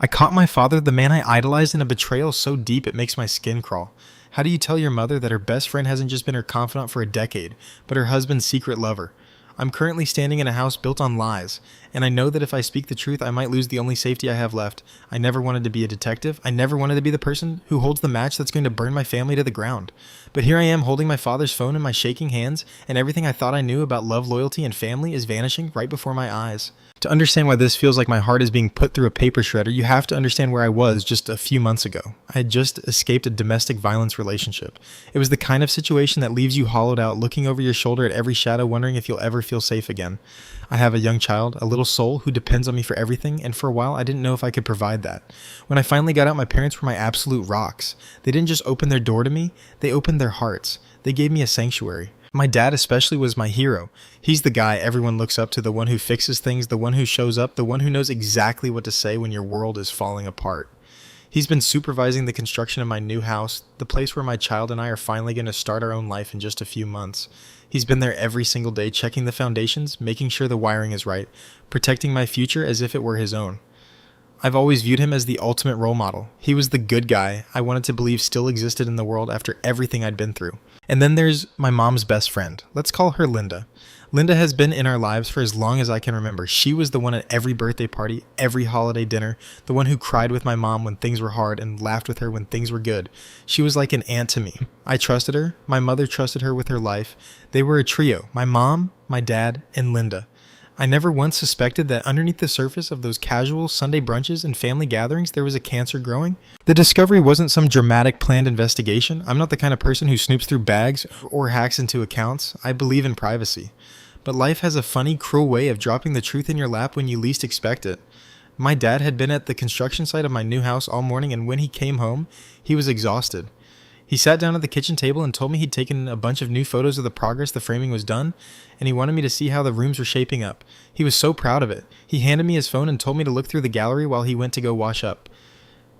I caught my father, the man I idolized, in a betrayal so deep it makes my skin crawl. How do you tell your mother that her best friend hasn't just been her confidant for a decade, but her husband's secret lover? I'm currently standing in a house built on lies, and I know that if I speak the truth, I might lose the only safety I have left. I never wanted to be a detective. I never wanted to be the person who holds the match that's going to burn my family to the ground. But here I am holding my father's phone in my shaking hands, and everything I thought I knew about love, loyalty, and family is vanishing right before my eyes. To understand why this feels like my heart is being put through a paper shredder, you have to understand where I was just a few months ago. I had just escaped a domestic violence relationship. It was the kind of situation that leaves you hollowed out, looking over your shoulder at every shadow, wondering if you'll ever feel safe again. I have a young child, a little soul who depends on me for everything, and for a while I didn't know if I could provide that. When I finally got out, my parents were my absolute rocks. They didn't just open their door to me, they opened their hearts. They gave me a sanctuary. My dad especially was my hero. He's the guy everyone looks up to, the one who fixes things, the one who shows up, the one who knows exactly what to say when your world is falling apart. He's been supervising the construction of my new house, the place where my child and I are finally going to start our own life in just a few months. He's been there every single day, checking the foundations, making sure the wiring is right, protecting my future as if it were his own. I've always viewed him as the ultimate role model. He was the good guy I wanted to believe still existed in the world after everything I'd been through. And then there's my mom's best friend. Let's call her Linda. Linda has been in our lives for as long as I can remember. She was the one at every birthday party, every holiday dinner, the one who cried with my mom when things were hard and laughed with her when things were good. She was like an aunt to me. I trusted her. My mother trusted her with her life. They were a trio, my mom, my dad, and Linda. I never once suspected that underneath the surface of those casual Sunday brunches and family gatherings there was a cancer growing. The discovery wasn't some dramatic planned investigation. I'm not the kind of person who snoops through bags or hacks into accounts. I believe in privacy. But life has a funny, cruel way of dropping the truth in your lap when you least expect it. My dad had been at the construction site of my new house all morning, and when he came home, he was exhausted. He sat down at the kitchen table and told me he'd taken a bunch of new photos of the progress the framing was done, and he wanted me to see how the rooms were shaping up. He was so proud of it. He handed me his phone and told me to look through the gallery while he went to go wash up.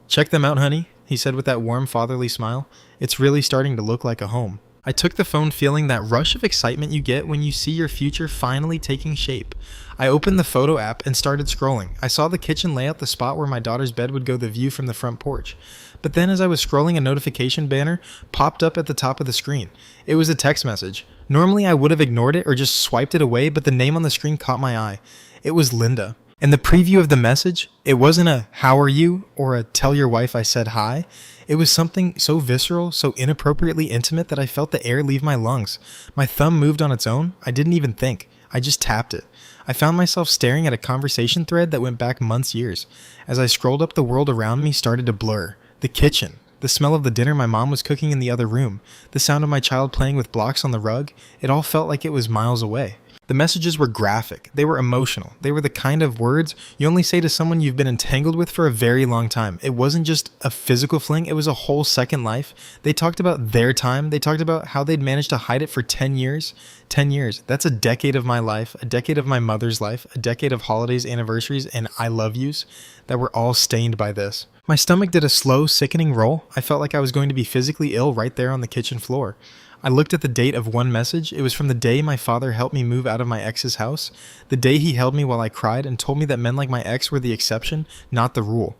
"Check them out, honey," he said with that warm fatherly smile. "It's really starting to look like a home." I took the phone feeling that rush of excitement you get when you see your future finally taking shape. I opened the photo app and started scrolling. I saw the kitchen lay out the spot where my daughter's bed would go the view from the front porch. But then as I was scrolling, a notification banner popped up at the top of the screen. It was a text message. Normally I would have ignored it or just swiped it away, but the name on the screen caught my eye. It was Linda. And the preview of the message, it wasn't a "how are you" or a "tell your wife I said hi." It was something so visceral, so inappropriately intimate that I felt the air leave my lungs. My thumb moved on its own. I didn't even think. I just tapped it. I found myself staring at a conversation thread that went back months, years. As I scrolled up, the world around me started to blur. The kitchen, the smell of the dinner my mom was cooking in the other room, the sound of my child playing with blocks on the rug, it all felt like it was miles away. The messages were graphic. They were emotional. They were the kind of words you only say to someone you've been entangled with for a very long time. It wasn't just a physical fling. It was a whole second life. They talked about their time. They talked about how they'd managed to hide it for 10 years. 10 years. That's a decade of my life, a decade of my mother's life, a decade of holidays, anniversaries, and I love yous that were all stained by this. My stomach did a slow, sickening roll. I felt like I was going to be physically ill right there on the kitchen floor. I looked at the date of one message. It was from the day my father helped me move out of my ex's house, the day he held me while I cried and told me that men like my ex were the exception, not the rule.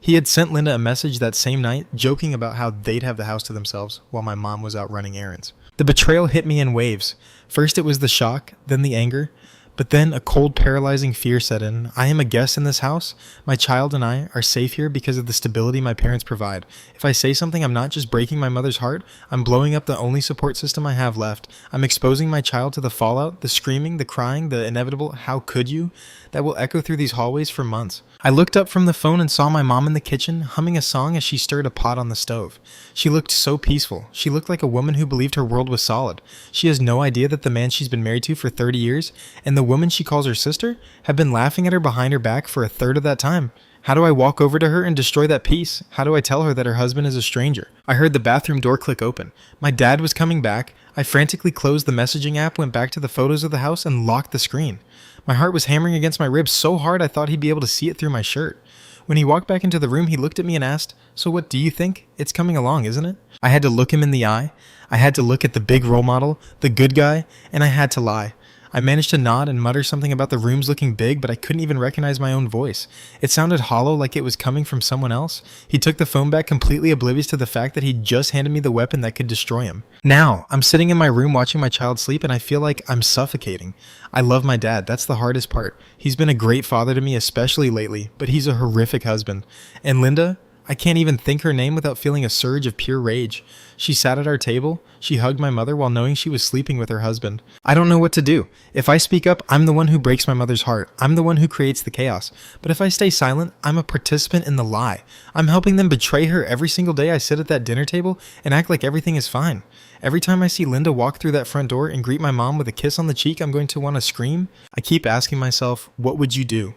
He had sent Linda a message that same night, joking about how they'd have the house to themselves while my mom was out running errands. The betrayal hit me in waves. First it was the shock, then the anger, but then a cold, paralyzing fear set in. I am a guest in this house. My child and I are safe here because of the stability my parents provide. If I say something, I'm not just breaking my mother's heart. I'm blowing up the only support system I have left. I'm exposing my child to the fallout, the screaming, the crying, the inevitable "how could you?" that will echo through these hallways for months. I looked up from the phone and saw my mom in the kitchen, humming a song as she stirred a pot on the stove. She looked so peaceful. She looked like a woman who believed her world was solid. She has no idea that the man she's been married to for 30 years and the woman she calls her sister have been laughing at her behind her back for a third of that time. How do I walk over to her and destroy that peace? How do I tell her that her husband is a stranger? I heard the bathroom door click open. My dad was coming back. I frantically closed the messaging app, went back to the photos of the house, and locked the screen. My heart was hammering against my ribs so hard I thought he'd be able to see it through my shirt. When he walked back into the room, he looked at me and asked, "So what do you think? It's coming along, isn't it?" I had to look him in the eye. I had to look at the big role model, the good guy, and I had to lie. I managed to nod and mutter something about the rooms looking big, but I couldn't even recognize my own voice. It sounded hollow, like it was coming from someone else. He took the phone back, completely oblivious to the fact that he'd just handed me the weapon that could destroy him. Now, I'm sitting in my room watching my child sleep, and I feel like I'm suffocating. I love my dad. That's the hardest part. He's been a great father to me, especially lately, but he's a horrific husband. And Linda, I can't even think her name without feeling a surge of pure rage. She sat at our table. She hugged my mother while knowing she was sleeping with her husband. I don't know what to do. If I speak up, I'm the one who breaks my mother's heart. I'm the one who creates the chaos. But if I stay silent, I'm a participant in the lie. I'm helping them betray her every single day I sit at that dinner table and act like everything is fine. Every time I see Linda walk through that front door and greet my mom with a kiss on the cheek, I'm going to want to scream. I keep asking myself, what would you do?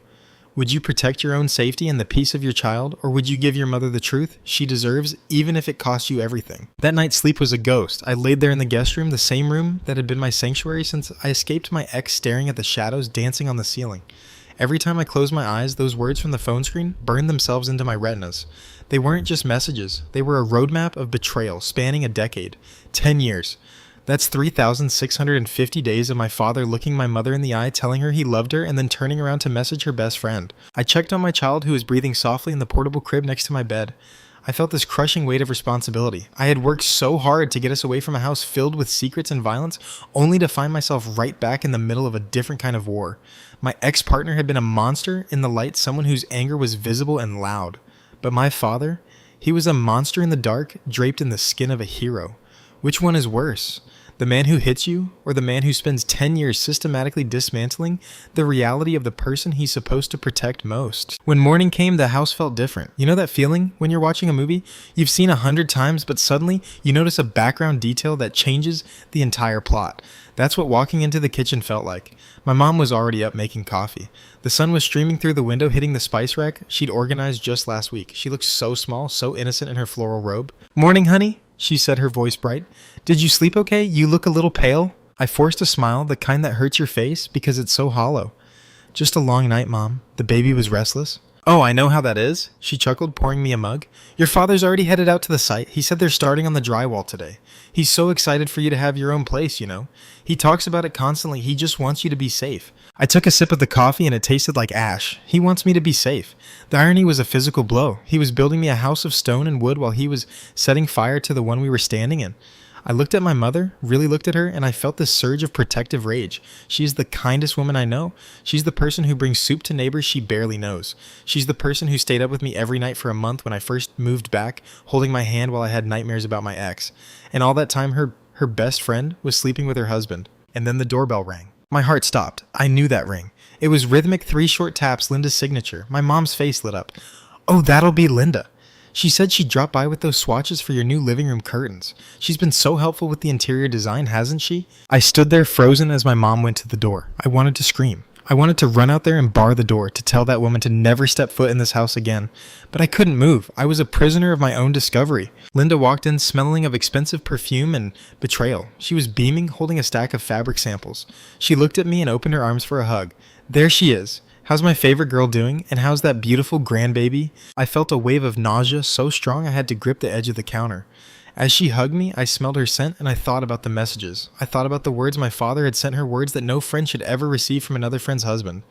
Would you protect your own safety and the peace of your child, or would you give your mother the truth she deserves, even if it costs you everything? That night's sleep was a ghost. I laid there in the guest room, the same room that had been my sanctuary since I escaped my ex staring at the shadows dancing on the ceiling. Every time I closed my eyes, those words from the phone screen burned themselves into my retinas. They weren't just messages. They were a roadmap of betrayal spanning a decade. 10 years. That's 3,650 days of my father looking my mother in the eye, telling her he loved her, and then turning around to message her best friend. I checked on my child, who was breathing softly in the portable crib next to my bed. I felt this crushing weight of responsibility. I had worked so hard to get us away from a house filled with secrets and violence, only to find myself right back in the middle of a different kind of war. My ex-partner had been a monster in the light, someone whose anger was visible and loud. But my father, he was a monster in the dark, draped in the skin of a hero. Which one is worse? The man who hits you, or the man who spends 10 years systematically dismantling the reality of the person he's supposed to protect most? When morning came, the house felt different. You know that feeling when you're watching a movie you've seen 100 times, but suddenly you notice a background detail that changes the entire plot? That's what walking into the kitchen felt like. My mom was already up making coffee. The sun was streaming through the window, hitting the spice rack she'd organized just last week. She looked so small, so innocent in her floral robe. "Morning, honey," she said, her voice bright. "Did you sleep okay? You look a little pale." I forced a smile, the kind that hurts your face because it's so hollow. "Just a long night, Mom. The baby was restless." "Oh, I know how that is," she chuckled, pouring me a mug. "Your father's already headed out to the site. He said they're starting on the drywall today. He's so excited for you to have your own place, you know. He talks about it constantly. He just wants you to be safe." I took a sip of the coffee and it tasted like ash. He wants me to be safe. The irony was a physical blow. He was building me a house of stone and wood while he was setting fire to the one we were standing in. I looked at my mother, really looked at her, and I felt this surge of protective rage. She is the kindest woman I know. She's the person who brings soup to neighbors she barely knows. She's the person who stayed up with me every night for a month when I first moved back, holding my hand while I had nightmares about my ex. And all that time, her best friend was sleeping with her husband. And then the doorbell rang. My heart stopped. I knew that ring. It was rhythmic 3 short taps, Linda's signature. My mom's face lit up. "Oh, that'll be Linda. She said she'd drop by with those swatches for your new living room curtains. She's been so helpful with the interior design, hasn't she?" I stood there frozen as my mom went to the door. I wanted to scream. I wanted to run out there and bar the door, to tell that woman to never step foot in this house again. But I couldn't move. I was a prisoner of my own discovery. Linda walked in smelling of expensive perfume and betrayal. She was beaming, holding a stack of fabric samples. She looked at me and opened her arms for a hug. There she is. "How's my favorite girl doing? And how's that beautiful grandbaby?" I felt a wave of nausea so strong I had to grip the edge of the counter. As she hugged me, I smelled her scent and I thought about the messages. I thought about the words my father had sent her, words that no friend should ever receive from another friend's husband.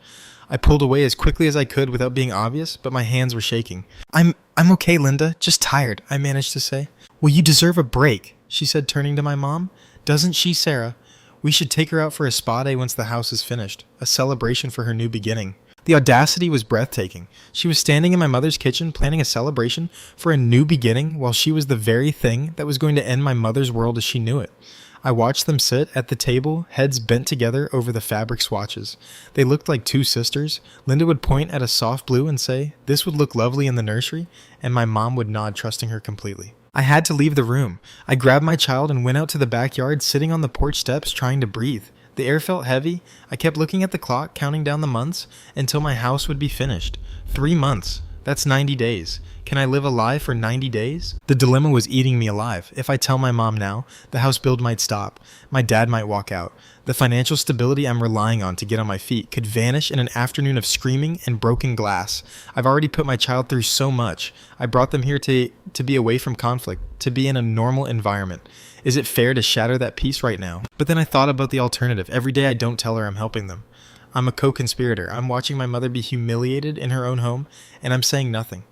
I pulled away as quickly as I could without being obvious, but my hands were shaking. I'm okay, Linda. Just tired," I managed to say. "Well, you deserve a break," she said, turning to my mom. "Doesn't she, Sarah? We should take her out for a spa day once the house is finished. A celebration for her new beginning." The audacity was breathtaking. She was standing in my mother's kitchen planning a celebration for a new beginning while she was the very thing that was going to end my mother's world as she knew it. I watched them sit at the table, heads bent together over the fabric swatches. They looked like 2 sisters. Linda would point at a soft blue and say, "This would look lovely in the nursery," and my mom would nod, trusting her completely. I had to leave the room. I grabbed my child and went out to the backyard, sitting on the porch steps trying to breathe. The air felt heavy. I kept looking at the clock, counting down the months until my house would be finished. 3 months. That's 90 days. Can I live a lie for 90 days? The dilemma was eating me alive. If I tell my mom now, the house build might stop. My dad might walk out. The financial stability I'm relying on to get on my feet could vanish in an afternoon of screaming and broken glass. I've already put my child through so much. I brought them here to be away from conflict, to be in a normal environment. Is it fair to shatter that peace right now? But then I thought about the alternative. Every day I don't tell her I'm helping them. I'm a co-conspirator. I'm watching my mother be humiliated in her own home, and I'm saying nothing.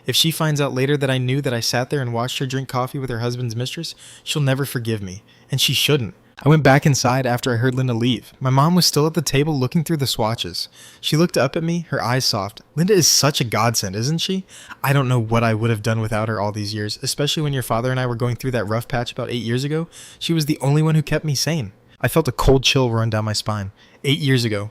If she finds out later that I knew that I sat there and watched her drink coffee with her husband's mistress, she'll never forgive me, and she shouldn't. I went back inside after I heard Linda leave. My mom was still at the table looking through the swatches. She looked up at me, her eyes soft. Linda is such a godsend, isn't she? I don't know what I would have done without her all these years, especially when your father and I were going through that rough patch about 8 years ago. She was the only one who kept me sane. I felt a cold chill run down my spine. 8 years ago,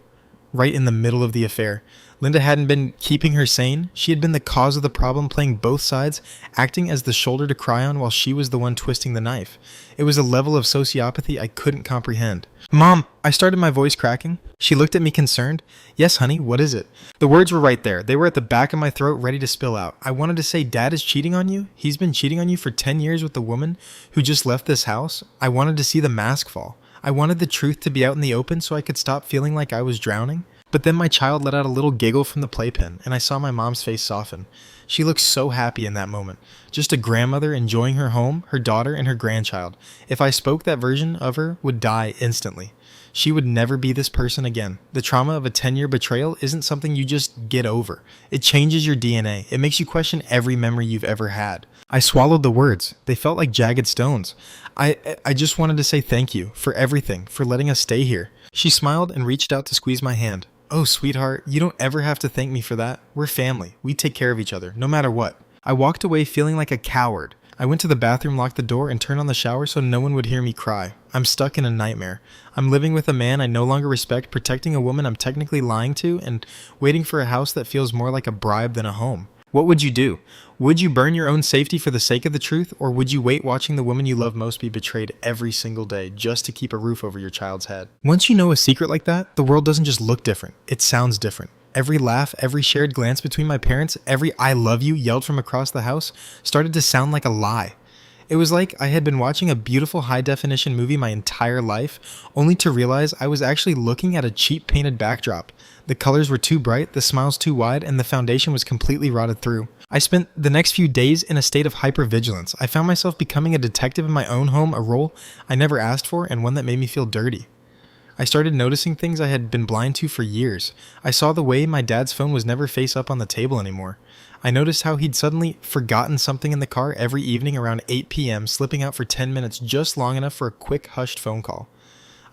right in the middle of the affair. Linda hadn't been keeping her sane. She had been the cause of the problem, playing both sides, acting as the shoulder to cry on while she was the one twisting the knife. It was a level of sociopathy I couldn't comprehend. "Mom," I started, my voice cracking. She looked at me concerned. "Yes, honey, what is it?" The words were right there. They were at the back of my throat, ready to spill out. I wanted to say, "Dad is cheating on you? He's been cheating on you for 10 years with the woman who just left this house?" I wanted to see the mask fall. I wanted the truth to be out in the open so I could stop feeling like I was drowning. But then my child let out a little giggle from the playpen, and I saw my mom's face soften. She looked so happy in that moment. Just a grandmother enjoying her home, her daughter, and her grandchild. If I spoke, that version of her would die instantly. She would never be this person again. The trauma of a 10-year betrayal isn't something you just get over. It changes your DNA. It makes you question every memory you've ever had. I swallowed the words. They felt like jagged stones. I just wanted to say thank you for everything, for letting us stay here. She smiled and reached out to squeeze my hand. "Oh, sweetheart, you don't ever have to thank me for that. We're family. We take care of each other, no matter what." I walked away feeling like a coward. I went to the bathroom, locked the door, and turned on the shower so no one would hear me cry. I'm stuck in a nightmare. I'm living with a man I no longer respect, protecting a woman I'm technically lying to, and waiting for a house that feels more like a bribe than a home. What would you do? Would you burn your own safety for the sake of the truth, or would you wait watching the woman you love most be betrayed every single day just to keep a roof over your child's head? Once you know a secret like that, the world doesn't just look different, it sounds different. Every laugh, every shared glance between my parents, every "I love you" yelled from across the house started to sound like a lie. It was like I had been watching a beautiful high-definition movie my entire life, only to realize I was actually looking at a cheap painted backdrop. The colors were too bright, the smiles too wide, and the foundation was completely rotted through. I spent the next few days in a state of hypervigilance. I found myself becoming a detective in my own home, a role I never asked for and one that made me feel dirty. I started noticing things I had been blind to for years. I saw the way my dad's phone was never face up on the table anymore. I noticed how he'd suddenly forgotten something in the car every evening around 8 p.m., slipping out for 10 minutes just long enough for a quick hushed phone call.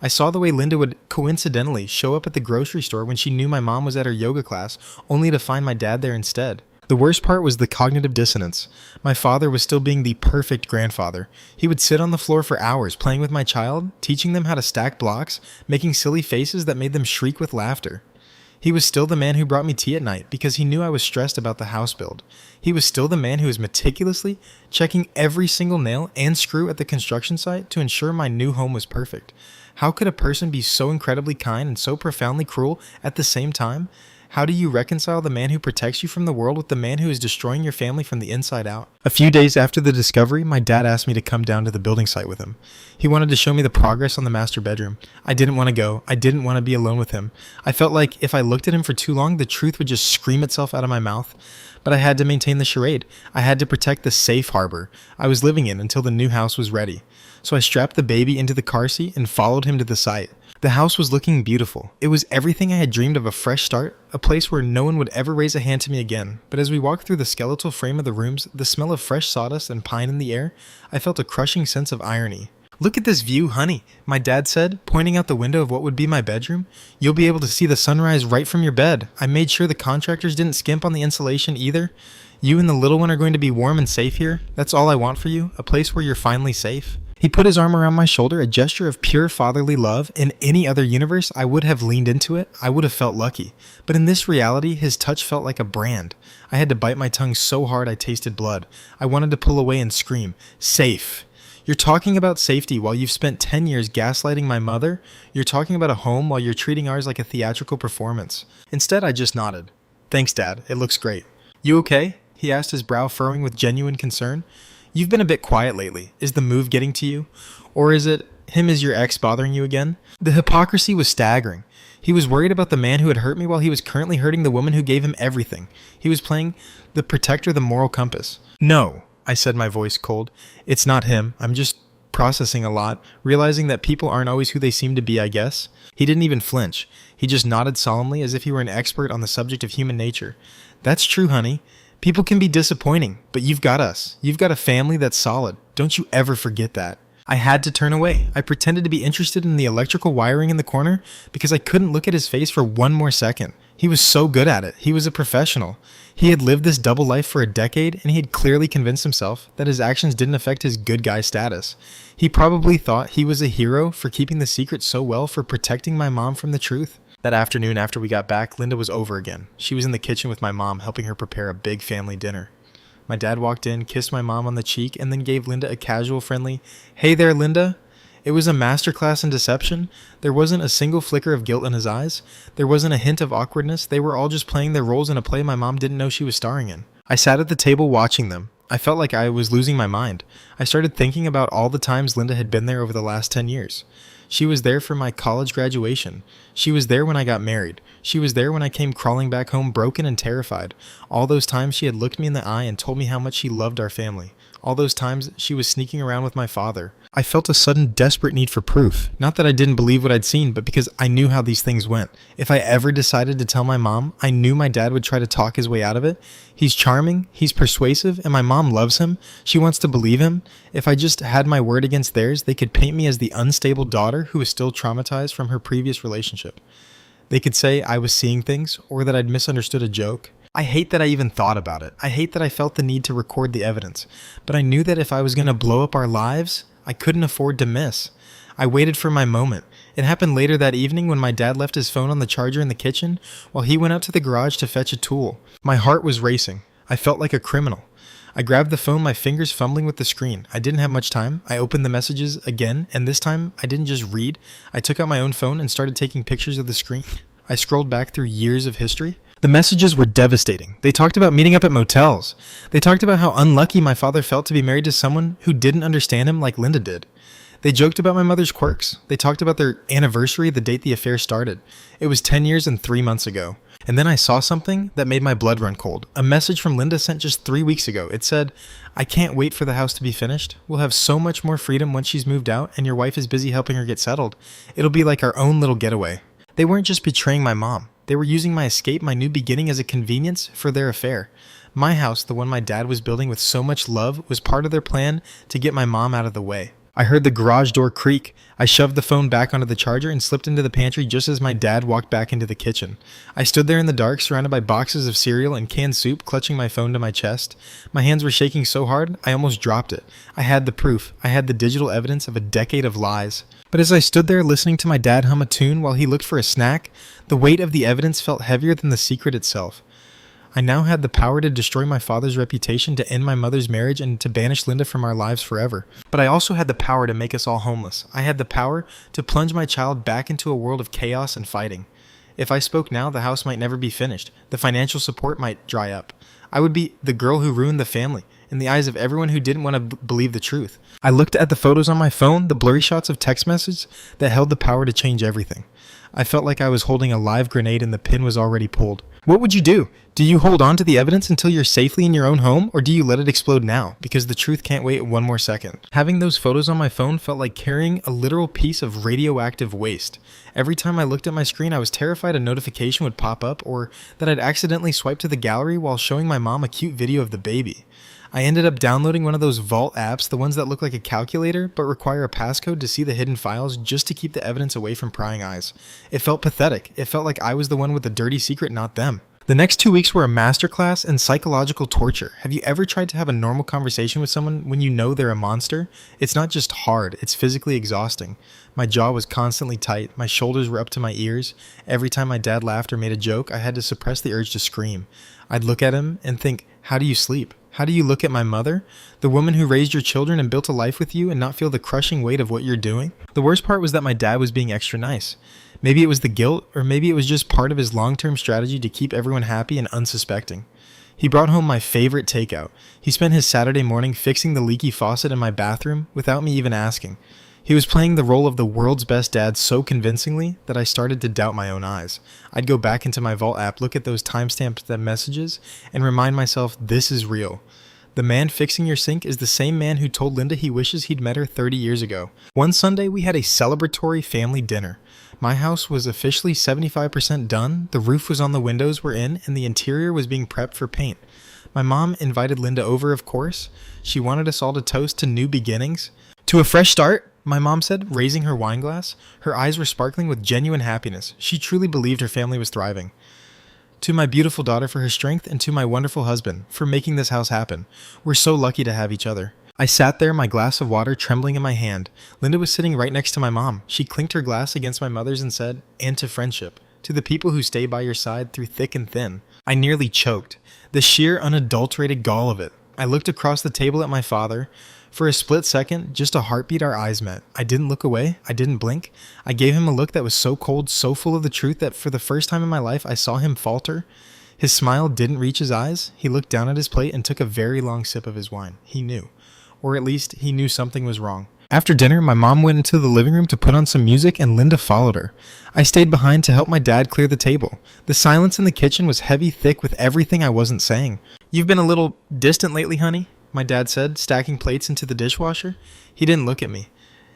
I saw the way Linda would coincidentally show up at the grocery store when she knew my mom was at her yoga class, only to find my dad there instead. The worst part was the cognitive dissonance. My father was still being the perfect grandfather. He would sit on the floor for hours playing with my child, teaching them how to stack blocks, making silly faces that made them shriek with laughter. He was still the man who brought me tea at night because he knew I was stressed about the house build. He was still the man who was meticulously checking every single nail and screw at the construction site to ensure my new home was perfect. How could a person be so incredibly kind and so profoundly cruel at the same time? How do you reconcile the man who protects you from the world with the man who is destroying your family from the inside out? A few days after the discovery, my dad asked me to come down to the building site with him. He wanted to show me the progress on the master bedroom. I didn't want to go. I didn't want to be alone with him. I felt like if I looked at him for too long, the truth would just scream itself out of my mouth. But I had to maintain the charade. I had to protect the safe harbor I was living in until the new house was ready. So I strapped the baby into the car seat and followed him to the site. The house was looking beautiful. It was everything I had dreamed of: a fresh start, a place where no one would ever raise a hand to me again. But as we walked through the skeletal frame of the rooms, the smell of fresh sawdust and pine in the air, I felt a crushing sense of irony. "Look at this view, honey," my dad said, pointing out the window of what would be my bedroom. "You'll be able to see the sunrise right from your bed. I made sure the contractors didn't skimp on the insulation either. You and the little one are going to be warm and safe here. That's all I want for you, a place where you're finally safe." He put his arm around my shoulder, a gesture of pure fatherly love. In any other universe, I would have leaned into it. I would have felt lucky. But in this reality, his touch felt like a brand. I had to bite my tongue so hard I tasted blood. I wanted to pull away and scream, "Safe." You're talking about safety while you've spent 10 years gaslighting my mother? You're talking about a home while you're treating ours like a theatrical performance. Instead, I just nodded. "Thanks, Dad. It looks great." You okay? He asked, his brow furrowing with genuine concern. You've been a bit quiet lately. Is the move getting to you? Or is it him as your ex bothering you again? The hypocrisy was staggering. He was worried about the man who had hurt me while he was currently hurting the woman who gave him everything. He was playing the protector, the moral compass. No, I said, my voice cold. It's not him. I'm just processing a lot, realizing that people aren't always who they seem to be, I guess. He didn't even flinch. He just nodded solemnly as if he were an expert on the subject of human nature. That's true, honey. People can be disappointing, but you've got us. You've got a family that's solid. Don't you ever forget that. I had to turn away. I pretended to be interested in the electrical wiring in the corner because I couldn't look at his face for one more second. He was so good at it. He was a professional. He had lived this double life for a decade, and he had clearly convinced himself that his actions didn't affect his good guy status. He probably thought he was a hero for keeping the secret so well, for protecting my mom from the truth. That afternoon after we got back, Linda was over again. She was in the kitchen with my mom, helping her prepare a big family dinner. My dad walked in, kissed my mom on the cheek, and then gave Linda a casual, friendly, "Hey there, Linda." It was a masterclass in deception. There wasn't a single flicker of guilt in his eyes. There wasn't a hint of awkwardness. They were all just playing their roles in a play my mom didn't know she was starring in. I sat at the table watching them. I felt like I was losing my mind. I started thinking about all the times Linda had been there over the last 10 years. She was there for my college graduation. She was there when I got married. She was there when I came crawling back home broken and terrified. All those times she had looked me in the eye and told me how much she loved our family. All those times she was sneaking around with my father. I felt a sudden desperate need for proof. Not that I didn't believe what I'd seen, but because I knew how these things went. If I ever decided to tell my mom, I knew my dad would try to talk his way out of it. He's charming, he's persuasive, and my mom loves him. She wants to believe him. If I just had my word against theirs, they could paint me as the unstable daughter who was still traumatized from her previous relationship. They could say I was seeing things, or that I'd misunderstood a joke. I hate that I even thought about it. I hate that I felt the need to record the evidence. But I knew that if I was going to blow up our lives, I couldn't afford to miss. I waited for my moment. It happened later that evening when my dad left his phone on the charger in the kitchen while he went out to the garage to fetch a tool. My heart was racing. I felt like a criminal. I grabbed the phone, my fingers fumbling with the screen. I didn't have much time. I opened the messages again, and this time I didn't just read. I took out my own phone and started taking pictures of the screen. I scrolled back through years of history. The messages were devastating. They talked about meeting up at motels. They talked about how unlucky my father felt to be married to someone who didn't understand him like Linda did. They joked about my mother's quirks. They talked about their anniversary, the date the affair started. It was 10 years and 3 months ago. And then I saw something that made my blood run cold. A message from Linda sent just 3 weeks ago. It said, "I can't wait for the house to be finished. We'll have so much more freedom once she's moved out and your wife is busy helping her get settled. It'll be like our own little getaway." They weren't just betraying my mom. They were using my escape, my new beginning, as a convenience for their affair. My house, the one my dad was building with so much love, was part of their plan to get my mom out of the way. I heard the garage door creak. I shoved the phone back onto the charger and slipped into the pantry just as my dad walked back into the kitchen. I stood there in the dark, surrounded by boxes of cereal and canned soup, clutching my phone to my chest. My hands were shaking so hard, I almost dropped it. I had the proof. I had the digital evidence of a decade of lies. But as I stood there listening to my dad hum a tune while he looked for a snack, the weight of the evidence felt heavier than the secret itself. I now had the power to destroy my father's reputation, to end my mother's marriage, and to banish Linda from our lives forever. But I also had the power to make us all homeless. I had the power to plunge my child back into a world of chaos and fighting. If I spoke now, the house might never be finished. The financial support might dry up. I would be the girl who ruined the family, in the eyes of everyone who didn't want to believe the truth. I looked at the photos on my phone, the blurry shots of text messages that held the power to change everything. I felt like I was holding a live grenade and the pin was already pulled. What would you do? Do you hold on to the evidence until you're safely in your own home, or do you let it explode now? Because the truth can't wait one more second. Having those photos on my phone felt like carrying a literal piece of radioactive waste. Every time I looked at my screen, I was terrified a notification would pop up, or that I'd accidentally swipe to the gallery while showing my mom a cute video of the baby. I ended up downloading one of those vault apps, the ones that look like a calculator but require a passcode to see the hidden files, just to keep the evidence away from prying eyes. It felt pathetic. It felt like I was the one with the dirty secret, not them. The next 2 weeks were a masterclass in psychological torture. Have you ever tried to have a normal conversation with someone when you know they're a monster? It's not just hard, it's physically exhausting. My jaw was constantly tight, my shoulders were up to my ears. Every time my dad laughed or made a joke, I had to suppress the urge to scream. I'd look at him and think, how do you sleep? How do you look at my mother, the woman who raised your children and built a life with you, and not feel the crushing weight of what you're doing? The worst part was that my dad was being extra nice. Maybe it was the guilt, or maybe it was just part of his long-term strategy to keep everyone happy and unsuspecting. He brought home my favorite takeout. He spent his Saturday morning fixing the leaky faucet in my bathroom without me even asking. He was playing the role of the world's best dad so convincingly that I started to doubt my own eyes. I'd go back into my Vault app, look at those timestamped messages, and remind myself this is real. The man fixing your sink is the same man who told Linda he wishes he'd met her 30 years ago. One Sunday, we had a celebratory family dinner. My house was officially 75% done, the roof was on the windows we're in, and the interior was being prepped for paint. My mom invited Linda over, of course. She wanted us all to toast to new beginnings. To a fresh start, my mom said, raising her wine glass. Her eyes were sparkling with genuine happiness. She truly believed her family was thriving. To my beautiful daughter for her strength, and to my wonderful husband for making this house happen. We're so lucky to have each other. I sat there, my glass of water trembling in my hand. Linda was sitting right next to my mom. She clinked her glass against my mother's and said, "And to friendship. To the people who stay by your side through thick and thin." I nearly choked. The sheer unadulterated gall of it. I looked across the table at my father. For a split second, just a heartbeat, our eyes met. I didn't look away. I didn't blink. I gave him a look that was so cold, so full of the truth that for the first time in my life, I saw him falter. His smile didn't reach his eyes. He looked down at his plate and took a very long sip of his wine. He knew. Or at least, he knew something was wrong. After dinner, my mom went into the living room to put on some music and Linda followed her. I stayed behind to help my dad clear the table. The silence in the kitchen was heavy, thick with everything I wasn't saying. "You've been a little distant lately, honey," my dad said, stacking plates into the dishwasher. He didn't look at me.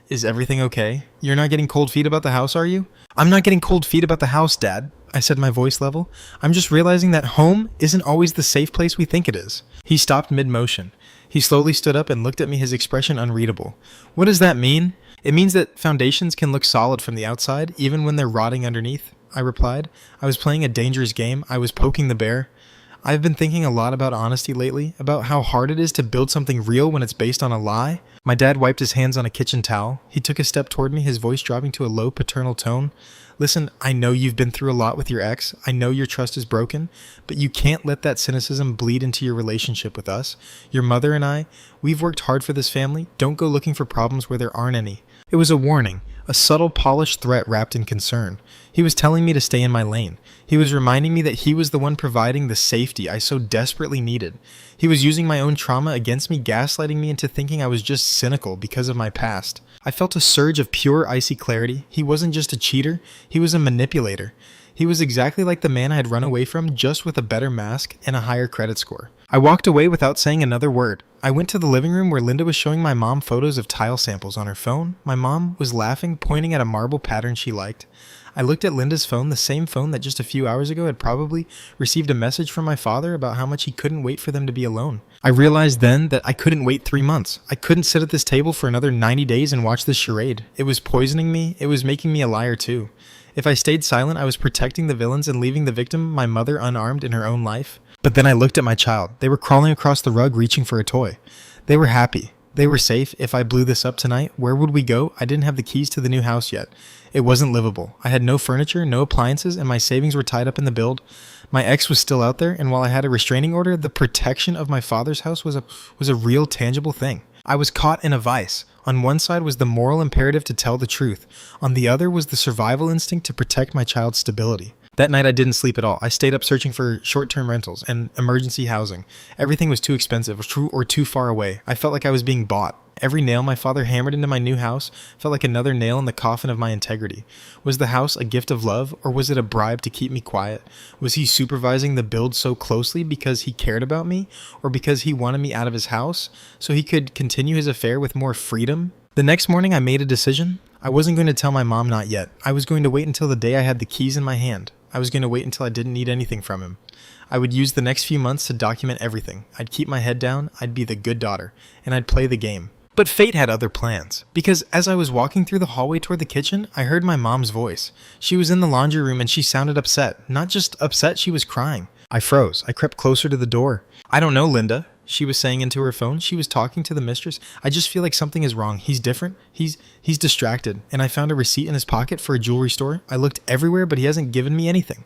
"Is everything okay? You're not getting cold feet about the house, are you?" "I'm not getting cold feet about the house, Dad," I said, my voice level. "I'm just realizing that home isn't always the safe place we think it is." He stopped mid-motion. He slowly stood up and looked at me, his expression unreadable. "What does that mean?" "It means that foundations can look solid from the outside, even when they're rotting underneath," I replied. I was playing a dangerous game. I was poking the bear. I've been thinking a lot about honesty lately, about how hard it is to build something real when it's based on a lie. My dad wiped his hands on a kitchen towel. He took a step toward me, his voice dropping to a low paternal tone. "Listen, I know you've been through a lot with your ex. I know your trust is broken, but you can't let that cynicism bleed into your relationship with us. Your mother and I, we've worked hard for this family. Don't go looking for problems where there aren't any." It was a warning, a subtle, polished threat wrapped in concern. He was telling me to stay in my lane. He was reminding me that he was the one providing the safety I so desperately needed. He was using my own trauma against me, gaslighting me into thinking I was just cynical because of my past. I felt a surge of pure, icy clarity. He wasn't just a cheater, he was a manipulator. He was exactly like the man I had run away from, just with a better mask and a higher credit score. I walked away without saying another word. I went to the living room where Linda was showing my mom photos of tile samples on her phone. My mom was laughing, pointing at a marble pattern she liked. I looked at Linda's phone, the same phone that just a few hours ago had probably received a message from my father about how much he couldn't wait for them to be alone. I realized then that I couldn't wait 3 months. I couldn't sit at this table for another 90 days and watch this charade. It was poisoning me. It was making me a liar too. If I stayed silent, I was protecting the villains and leaving the victim, my mother, unarmed in her own life. But then I looked at my child. They were crawling across the rug, reaching for a toy. They were happy. They were safe. If I blew this up tonight, where would we go? I didn't have the keys to the new house yet. It wasn't livable. I had no furniture, no appliances, and my savings were tied up in the build. My ex was still out there, and while I had a restraining order, the protection of my father's house was a real, tangible thing. I was caught in a vice. On one side was the moral imperative to tell the truth. On the other was the survival instinct to protect my child's stability. That night I didn't sleep at all. I stayed up searching for short-term rentals and emergency housing. Everything was too expensive or too far away. I felt like I was being bought. Every nail my father hammered into my new house felt like another nail in the coffin of my integrity. Was the house a gift of love, or was it a bribe to keep me quiet? Was he supervising the build so closely because he cared about me, or because he wanted me out of his house so he could continue his affair with more freedom? The next morning I made a decision. I wasn't going to tell my mom not yet. I was going to wait until the day I had the keys in my hand. I was going to wait until I didn't need anything from him. I would use the next few months to document everything. I'd keep my head down, I'd be the good daughter, and I'd play the game. But fate had other plans, because as I was walking through the hallway toward the kitchen, I heard my mom's voice. She was in the laundry room and she sounded upset. Not just upset, she was crying. I froze. I crept closer to the door. "I don't know, Linda," she was saying into her phone. She was talking to the mistress. "I just feel like something is wrong. He's different. He's distracted. And I found a receipt in his pocket for a jewelry store. I looked everywhere, but he hasn't given me anything.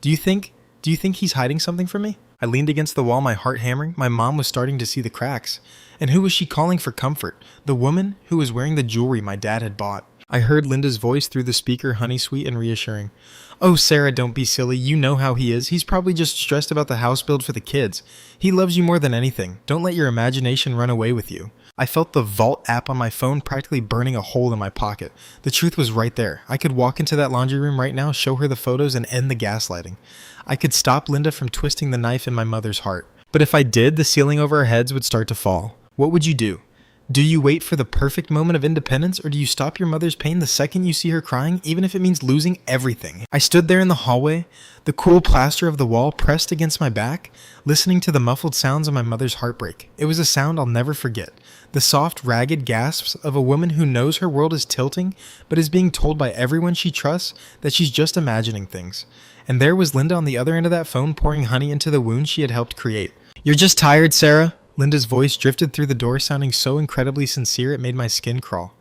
Do you think he's hiding something from me?" I leaned against the wall, my heart hammering. My mom was starting to see the cracks. And who was she calling for comfort? The woman who was wearing the jewelry my dad had bought. I heard Linda's voice through the speaker, honey sweet and reassuring. Oh, Sarah, don't be silly. You know how he is. He's probably just stressed about the house build for the kids. He loves you more than anything. Don't let your imagination run away with you. I felt the Vault app on my phone practically burning a hole in my pocket. The truth was right there. I could walk into that laundry room right now, show her the photos, and end the gaslighting. I could stop Linda from twisting the knife in my mother's heart. But if I did, the ceiling over our heads would start to fall. What would you do? Do you wait for the perfect moment of independence, or do you stop your mother's pain the second you see her crying, even if it means losing everything? I stood there in the hallway, the cool plaster of the wall pressed against my back, listening to the muffled sounds of my mother's heartbreak. It was a sound I'll never forget. The soft, ragged gasps of a woman who knows her world is tilting, but is being told by everyone she trusts that she's just imagining things. And there was Linda on the other end of that phone pouring honey into the wound she had helped create. "You're just tired, Sarah." Linda's voice drifted through the door, sounding so incredibly sincere it made my skin crawl.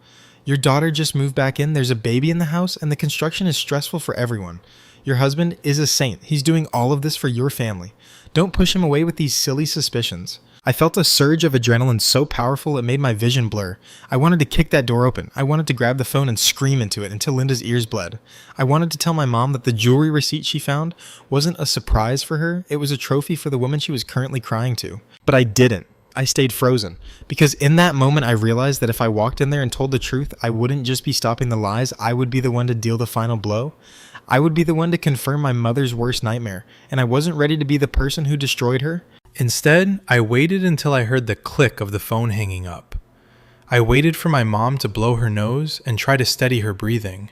"Your daughter just moved back in, there's a baby in the house, and the construction is stressful for everyone. Your husband is a saint. He's doing all of this for your family. Don't push him away with these silly suspicions." I felt a surge of adrenaline so powerful it made my vision blur. I wanted to kick that door open. I wanted to grab the phone and scream into it until Linda's ears bled. I wanted to tell my mom that the jewelry receipt she found wasn't a surprise for her, it was a trophy for the woman she was currently crying to. But I didn't. I stayed frozen. Because in that moment I realized that if I walked in there and told the truth, I wouldn't just be stopping the lies, I would be the one to deal the final blow. I would be the one to confirm my mother's worst nightmare, and I wasn't ready to be the person who destroyed her. Instead, I waited until I heard the click of the phone hanging up. I waited for my mom to blow her nose and try to steady her breathing.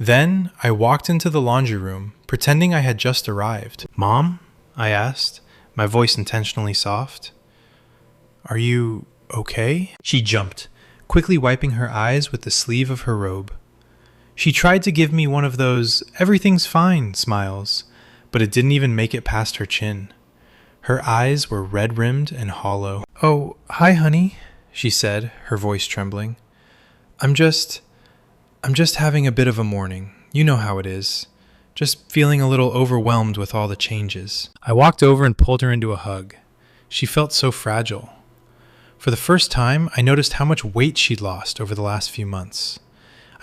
Then, I walked into the laundry room, pretending I had just arrived. "Mom?" I asked, my voice intentionally soft. "Are you okay?" She jumped, quickly wiping her eyes with the sleeve of her robe. She tried to give me one of those "everything's fine" smiles, but it didn't even make it past her chin. Her eyes were red-rimmed and hollow. "Oh, hi, honey," she said, her voice trembling. I'm just having a bit of a morning. You know how it is. Just feeling a little overwhelmed with all the changes." I walked over and pulled her into a hug. She felt so fragile. For the first time, I noticed how much weight she'd lost over the last few months.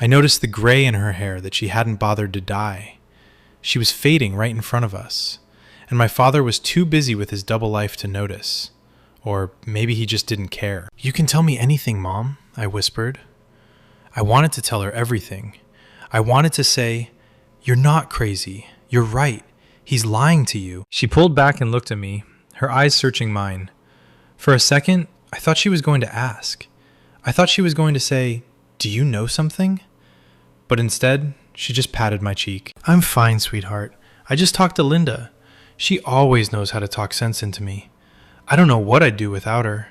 I noticed the gray in her hair that she hadn't bothered to dye. She was fading right in front of us. And my father was too busy with his double life to notice. Or maybe he just didn't care. "You can tell me anything, Mom," I whispered. I wanted to tell her everything. I wanted to say, "You're not crazy. You're right. He's lying to you." She pulled back and looked at me, her eyes searching mine. For a second, I thought she was going to ask. I thought she was going to say, "Do you know something?" But instead, she just patted my cheek. "I'm fine, sweetheart. I just talked to Linda. She always knows how to talk sense into me. I don't know what I'd do without her.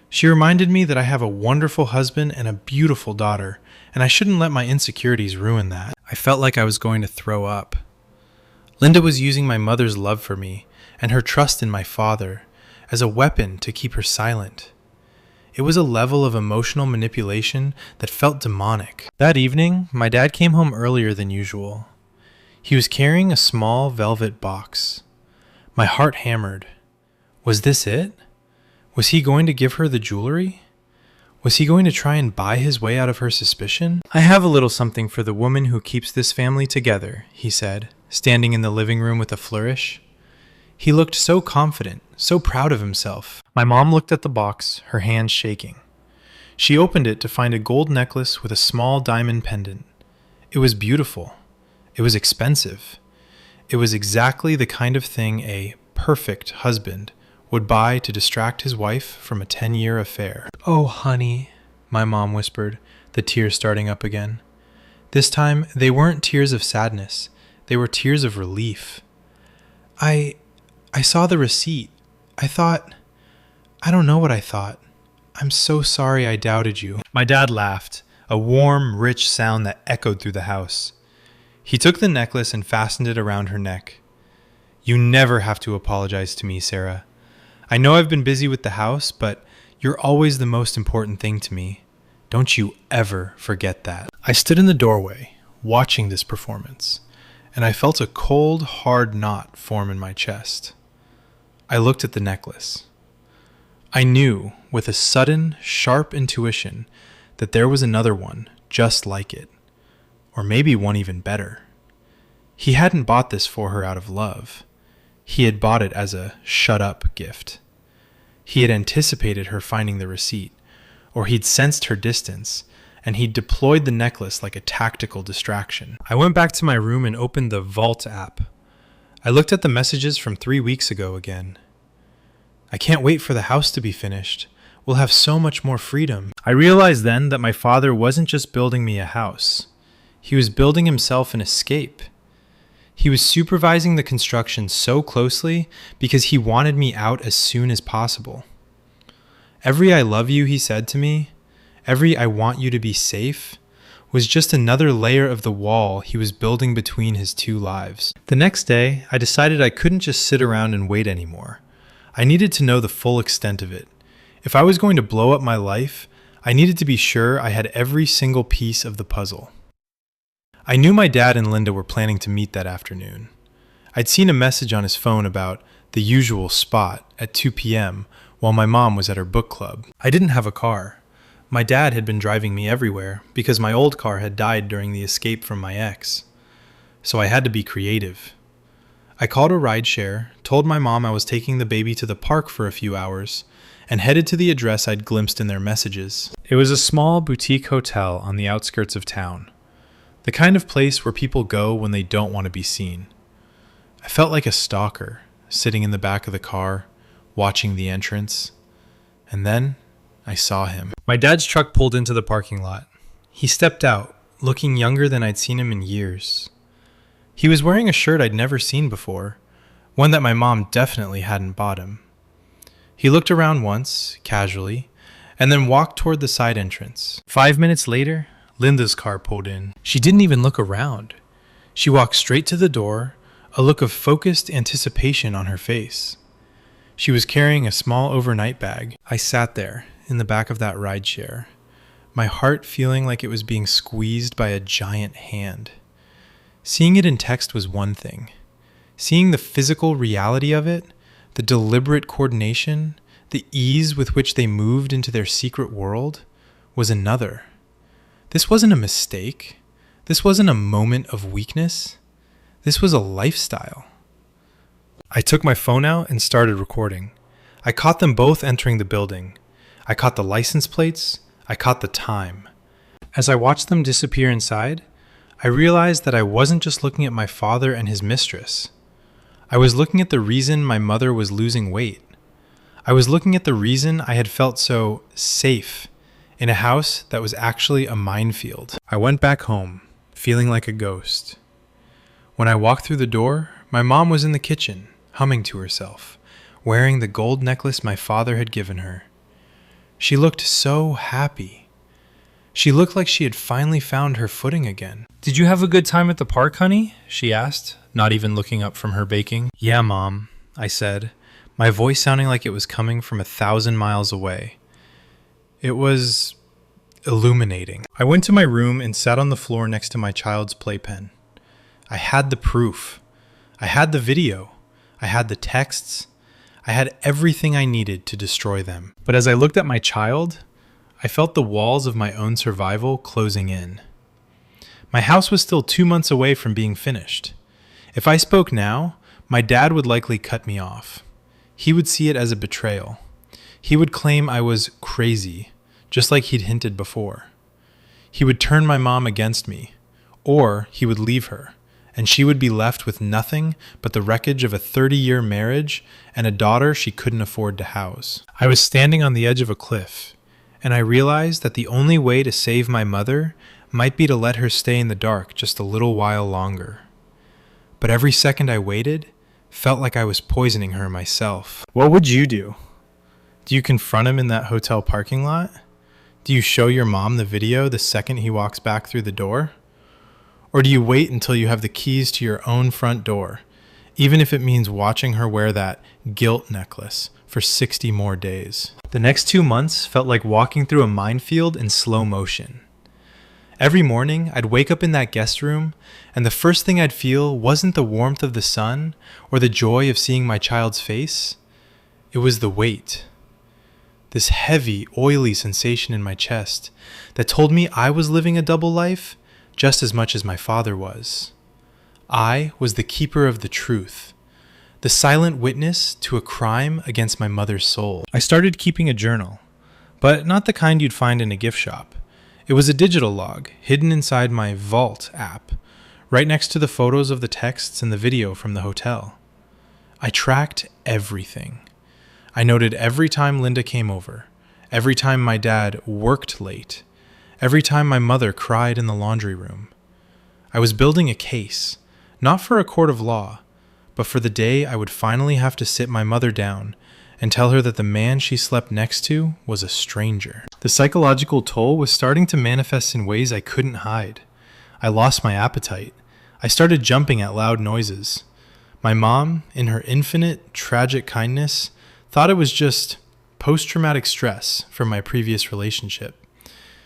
She reminded me that I have a wonderful husband and a beautiful daughter, and I shouldn't let my insecurities ruin that." I felt like I was going to throw up. Linda was using my mother's love for me and her trust in my father as a weapon to keep her silent. It was a level of emotional manipulation that felt demonic. That evening, my dad came home earlier than usual. He was carrying a small velvet box. My heart hammered. Was this it? Was he going to give her the jewelry? Was he going to try and buy his way out of her suspicion? "I have a little something for the woman who keeps this family together," he said, standing in the living room with a flourish. He looked so confident, so proud of himself. My mom looked at the box, her hands shaking. She opened it to find a gold necklace with a small diamond pendant. It was beautiful. It was expensive. It was exactly the kind of thing a perfect husband would buy to distract his wife from a 10-year affair. "Oh, honey," my mom whispered, the tears starting up again. This time, they weren't tears of sadness. They were tears of relief. I saw the receipt. I don't know what I thought. I'm so sorry I doubted you." My dad laughed, a warm, rich sound that echoed through the house. He took the necklace and fastened it around her neck. "You never have to apologize to me, Sarah. I know I've been busy with the house, but you're always the most important thing to me. Don't you ever forget that." I stood in the doorway, watching this performance, and I felt a cold, hard knot form in my chest. I looked at the necklace. I knew, with a sudden, sharp intuition, that there was another one just like it. Or maybe one even better. He hadn't bought this for her out of love. He had bought it as a shut up gift. He had anticipated her finding the receipt, or he'd sensed her distance, and he'd deployed the necklace like a tactical distraction. I went back to my room and opened the Vault app. I looked at the messages from 3 weeks ago again. I can't wait for the house to be finished. We'll have so much more freedom. I realized then that my father wasn't just building me a house. He was building himself an escape. He was supervising the construction so closely because he wanted me out as soon as possible. Every "I love you" he said to me, every "I want you to be safe," was just another layer of the wall he was building between his two lives. The next day, I decided I couldn't just sit around and wait anymore. I needed to know the full extent of it. If I was going to blow up my life, I needed to be sure I had every single piece of the puzzle. I knew my dad and Linda were planning to meet that afternoon. I'd seen a message on his phone about the usual spot at 2 p.m. while my mom was at her book club. I didn't have a car. My dad had been driving me everywhere because my old car had died during the escape from my ex. So I had to be creative. I called a rideshare, told my mom I was taking the baby to the park for a few hours, and headed to the address I'd glimpsed in their messages. It was a small boutique hotel on the outskirts of town. The kind of place where people go when they don't want to be seen. I felt like a stalker, sitting in the back of the car, watching the entrance. And then I saw him. My dad's truck pulled into the parking lot. He stepped out, looking younger than I'd seen him in years. He was wearing a shirt I'd never seen before, one that my mom definitely hadn't bought him. He looked around once, casually, and then walked toward the side entrance. 5 minutes later, Linda's car pulled in. She didn't even look around. She walked straight to the door, a look of focused anticipation on her face. She was carrying a small overnight bag. I sat there, in the back of that rideshare, my heart feeling like it was being squeezed by a giant hand. Seeing it in text was one thing. Seeing the physical reality of it, the deliberate coordination, the ease with which they moved into their secret world, was another. This wasn't a mistake. This wasn't a moment of weakness. This was a lifestyle. I took my phone out and started recording. I caught them both entering the building. I caught the license plates. I caught the time. As I watched them disappear inside, I realized that I wasn't just looking at my father and his mistress. I was looking at the reason my mother was losing weight. I was looking at the reason I had felt so safe in a house that was actually a minefield. I went back home, feeling like a ghost. When I walked through the door, my mom was in the kitchen, humming to herself, wearing the gold necklace my father had given her. She looked so happy. She looked like she had finally found her footing again. "Did you have a good time at the park, honey?" she asked, not even looking up from her baking. "Yeah, Mom," I said, my voice sounding like it was coming from 1,000 miles away. It was illuminating. I went to my room and sat on the floor next to my child's playpen. I had the proof. I had the video. I had the texts. I had everything I needed to destroy them. But as I looked at my child, I felt the walls of my own survival closing in. My house was still 2 months away from being finished. If I spoke now, my dad would likely cut me off. He would see it as a betrayal. He would claim I was crazy, just like he'd hinted before. He would turn my mom against me, or he would leave her, and she would be left with nothing but the wreckage of a 30-year marriage and a daughter she couldn't afford to house. I was standing on the edge of a cliff, and I realized that the only way to save my mother might be to let her stay in the dark just a little while longer. But every second I waited felt like I was poisoning her myself. What would you do? Do you confront him in that hotel parking lot? Do you show your mom the video the second he walks back through the door? Or do you wait until you have the keys to your own front door, even if it means watching her wear that guilt necklace for 60 more days? The next 2 months felt like walking through a minefield in slow motion. Every morning, I'd wake up in that guest room, and the first thing I'd feel wasn't the warmth of the sun or the joy of seeing my child's face. It was the weight. This heavy, oily sensation in my chest that told me I was living a double life just as much as my father was. I was the keeper of the truth, the silent witness to a crime against my mother's soul. I started keeping a journal, but not the kind you'd find in a gift shop. It was a digital log hidden inside my Vault app, right next to the photos of the texts and the video from the hotel. I tracked everything. I noted every time Linda came over, every time my dad worked late, every time my mother cried in the laundry room. I was building a case, not for a court of law, but for the day I would finally have to sit my mother down and tell her that the man she slept next to was a stranger. The psychological toll was starting to manifest in ways I couldn't hide. I lost my appetite. I started jumping at loud noises. My mom, in her infinite, tragic kindness, thought it was just post-traumatic stress from my previous relationship.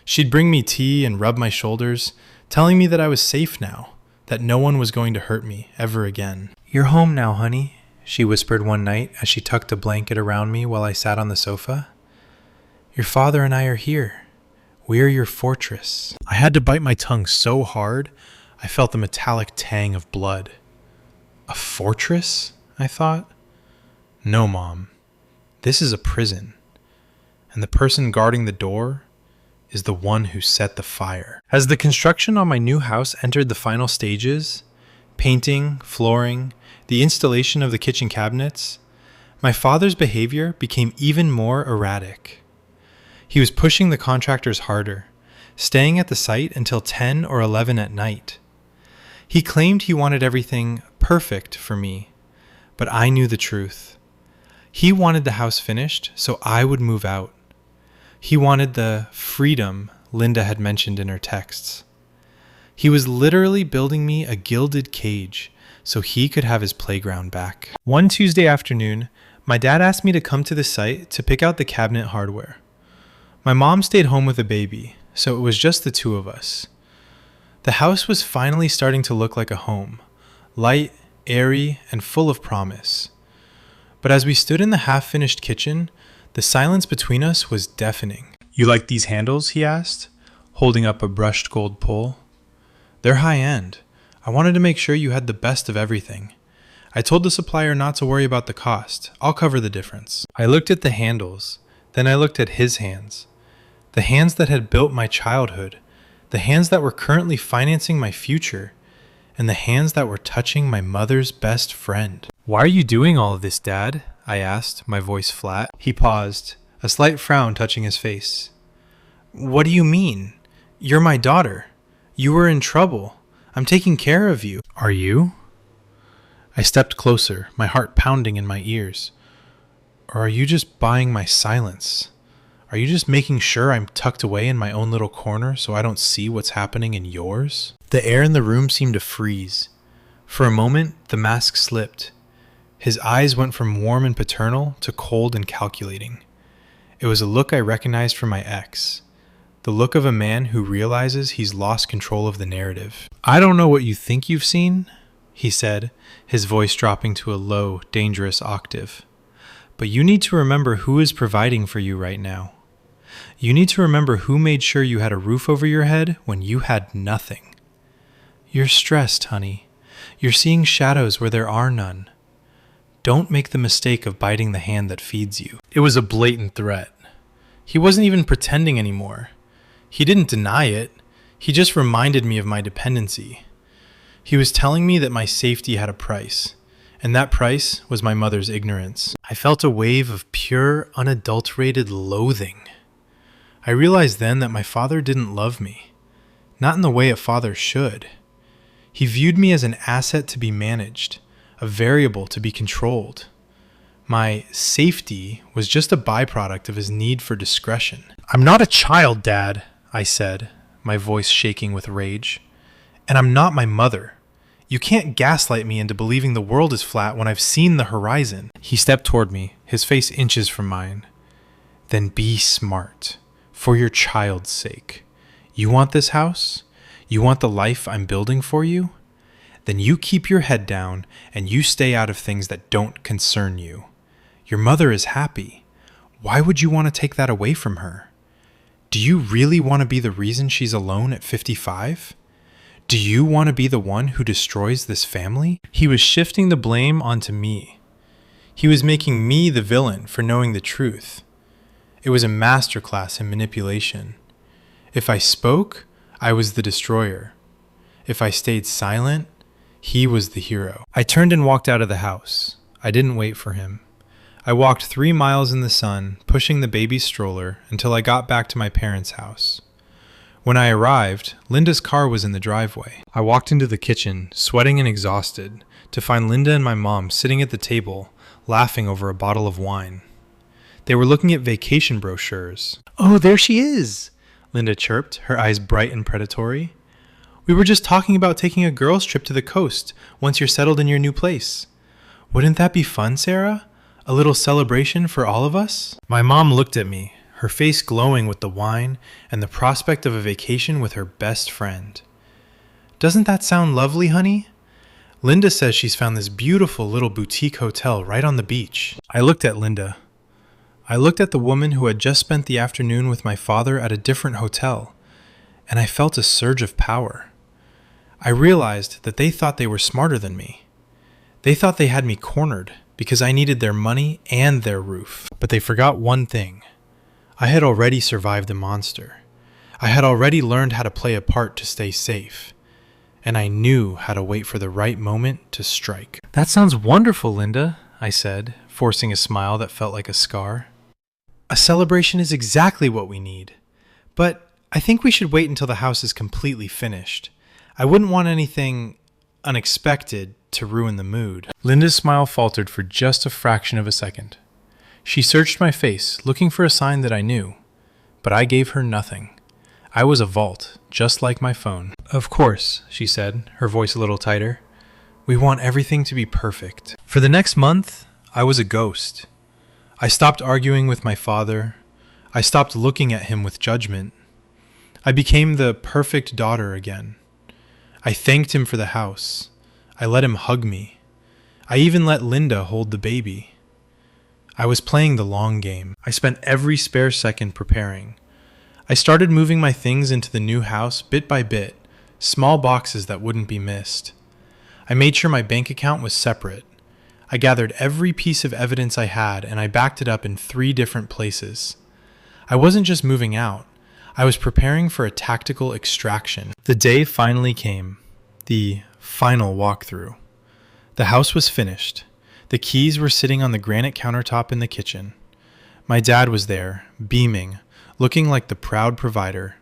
She'd bring me tea and rub my shoulders, telling me that I was safe now, that no one was going to hurt me ever again. "You're home now, honey," she whispered one night as she tucked a blanket around me while I sat on the sofa. "Your father and I are here. We're your fortress." I had to bite my tongue so hard, I felt the metallic tang of blood. A fortress? I thought. No, Mom. This is a prison. And the person guarding the door is the one who set the fire. As the construction on my new house entered the final stages, painting, flooring, the installation of the kitchen cabinets, my father's behavior became even more erratic. He was pushing the contractors harder, staying at the site until 10 or 11 at night. He claimed he wanted everything perfect for me, but I knew the truth. He wanted the house finished so I would move out. He wanted the freedom Linda had mentioned in her texts. He was literally building me a gilded cage so he could have his playground back. One Tuesday afternoon, my dad asked me to come to the site to pick out the cabinet hardware. My mom stayed home with the baby, so it was just the two of us. The house was finally starting to look like a home, light, airy, and full of promise. But as we stood in the half-finished kitchen, the silence between us was deafening. "You like these handles?" he asked, holding up a brushed gold pole. "They're high-end. I wanted to make sure you had the best of everything. I told the supplier not to worry about the cost. I'll cover the difference." I looked at the handles, then I looked at his hands. The hands that had built my childhood, the hands that were currently financing my future, and the hands that were touching my mother's best friend. "Why are you doing all of this, Dad?" I asked, my voice flat. He paused, a slight frown touching his face. "What do you mean? You're my daughter. You were in trouble. I'm taking care of you." "Are you?" I stepped closer, my heart pounding in my ears. "Or are you just buying my silence? Are you just making sure I'm tucked away in my own little corner so I don't see what's happening in yours?" The air in the room seemed to freeze. For a moment, the mask slipped. His eyes went from warm and paternal to cold and calculating. It was a look I recognized from my ex. The look of a man who realizes he's lost control of the narrative. "I don't know what you think you've seen," he said, his voice dropping to a low, dangerous octave. "But you need to remember who is providing for you right now. You need to remember who made sure you had a roof over your head when you had nothing. You're stressed, honey. You're seeing shadows where there are none. Don't make the mistake of biting the hand that feeds you." It was a blatant threat. He wasn't even pretending anymore. He didn't deny it. He just reminded me of my dependency. He was telling me that my safety had a price, and that price was my mother's ignorance. I felt a wave of pure, unadulterated loathing. I realized then that my father didn't love me, not in the way a father should. He viewed me as an asset to be managed, a variable to be controlled. My safety was just a byproduct of his need for discretion. "I'm not a child, Dad," I said, my voice shaking with rage. "And I'm not my mother. You can't gaslight me into believing the world is flat when I've seen the horizon." He stepped toward me, his face inches from mine. "Then be smart, for your child's sake. You want this house? You want the life I'm building for you? Then you keep your head down and you stay out of things that don't concern you. Your mother is happy. Why would you want to take that away from her? Do you really want to be the reason she's alone at 55? Do you want to be the one who destroys this family? He was shifting the blame onto me. He was making me the villain for knowing the truth. It was a masterclass in manipulation. If I spoke, I was the destroyer. If I stayed silent, he was the hero. I turned and walked out of the house. I didn't wait for him. I walked 3 miles in the sun, pushing the baby stroller until I got back to my parents' house. When I arrived, Linda's car was in the driveway. I walked into the kitchen, sweating and exhausted, to find Linda and my mom sitting at the table, laughing over a bottle of wine. They were looking at vacation brochures. "Oh, there she is," Linda chirped, her eyes bright and predatory. "We were just talking about taking a girls' trip to the coast once you're settled in your new place. Wouldn't that be fun, Sarah? A little celebration for all of us?" My mom looked at me, her face glowing with the wine and the prospect of a vacation with her best friend. "Doesn't that sound lovely, honey? Linda says she's found this beautiful little boutique hotel right on the beach." I looked at Linda. I looked at the woman who had just spent the afternoon with my father at a different hotel, and I felt a surge of power. I realized that they thought they were smarter than me. They thought they had me cornered because I needed their money and their roof. But they forgot one thing. I had already survived the monster. I had already learned how to play a part to stay safe. And I knew how to wait for the right moment to strike. "That sounds wonderful, Linda," I said, forcing a smile that felt like a scar. "A celebration is exactly what we need. But I think we should wait until the house is completely finished. I wouldn't want anything unexpected to ruin the mood." Linda's smile faltered for just a fraction of a second. She searched my face, looking for a sign that I knew, but I gave her nothing. I was a vault, just like my phone. "Of course," she said, her voice a little tighter. "We want everything to be perfect." For the next month, I was a ghost. I stopped arguing with my father. I stopped looking at him with judgment. I became the perfect daughter again. I thanked him for the house. I let him hug me. I even let Linda hold the baby. I was playing the long game. I spent every spare second preparing. I started moving my things into the new house bit by bit, small boxes that wouldn't be missed. I made sure my bank account was separate. I gathered every piece of evidence I had and I backed it up in 3 different places. I wasn't just moving out. I was preparing for a tactical extraction. The day finally came. The final walkthrough. The house was finished. The keys were sitting on the granite countertop in the kitchen. My dad was there, beaming, looking like the proud provider.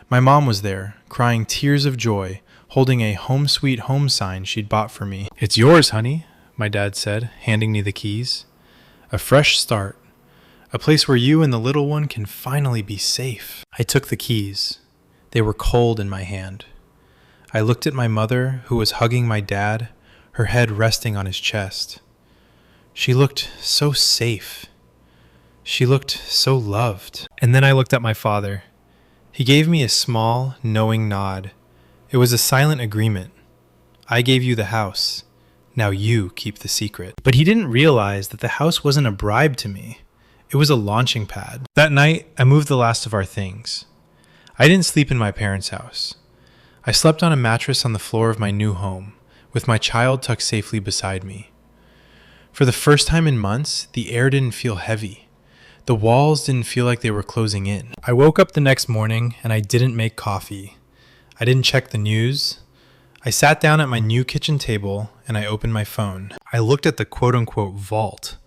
My mom was there, crying tears of joy, holding a home sweet home sign she'd bought for me. "It's yours, honey," my dad said, handing me the keys. "A fresh start. A place where you and the little one can finally be safe." I took the keys. They were cold in my hand. I looked at my mother, who was hugging my dad, her head resting on his chest. She looked so safe. She looked so loved. And then I looked at my father. He gave me a small, knowing nod. It was a silent agreement. I gave you the house. Now you keep the secret. But he didn't realize that the house wasn't a bribe to me. It was a launching pad. That night, I moved the last of our things. I didn't sleep in my parents' house. I slept on a mattress on the floor of my new home, with my child tucked safely beside me. For the first time in months, the air didn't feel heavy. The walls didn't feel like they were closing in. I woke up the next morning and I didn't make coffee. I didn't check the news. I sat down at my new kitchen table and I opened my phone. I looked at the quote-unquote vault.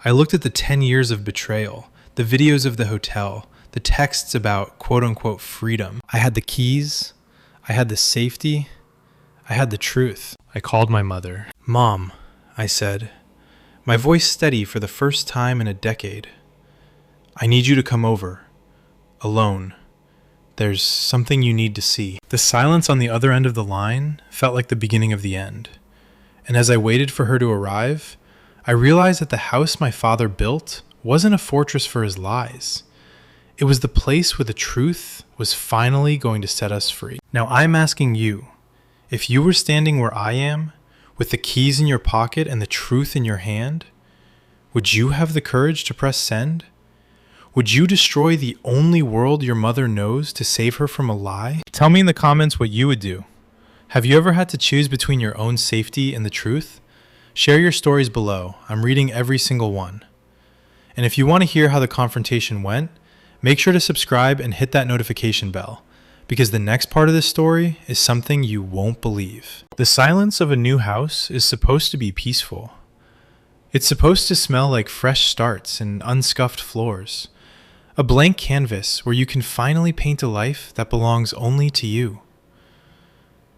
I looked at the 10 years of betrayal, the videos of the hotel, the texts about quote-unquote freedom. I had the keys. I had the safety. I had the truth. I called my mother. "Mom," I said, my voice steady for the first time in a decade. "I need you to come over. Alone. There's something you need to see." The silence on the other end of the line felt like the beginning of the end. And as I waited for her to arrive, I realized that the house my father built wasn't a fortress for his lies. It was the place where the truth was finally going to set us free. Now I'm asking you, if you were standing where I am, with the keys in your pocket and the truth in your hand, would you have the courage to press send? Would you destroy the only world your mother knows to save her from a lie? Tell me in the comments what you would do. Have you ever had to choose between your own safety and the truth? Share your stories below. I'm reading every single one. And if you want to hear how the confrontation went, make sure to subscribe and hit that notification bell, because the next part of this story is something you won't believe. The silence of a new house is supposed to be peaceful. It's supposed to smell like fresh starts and unscuffed floors. A blank canvas where you can finally paint a life that belongs only to you.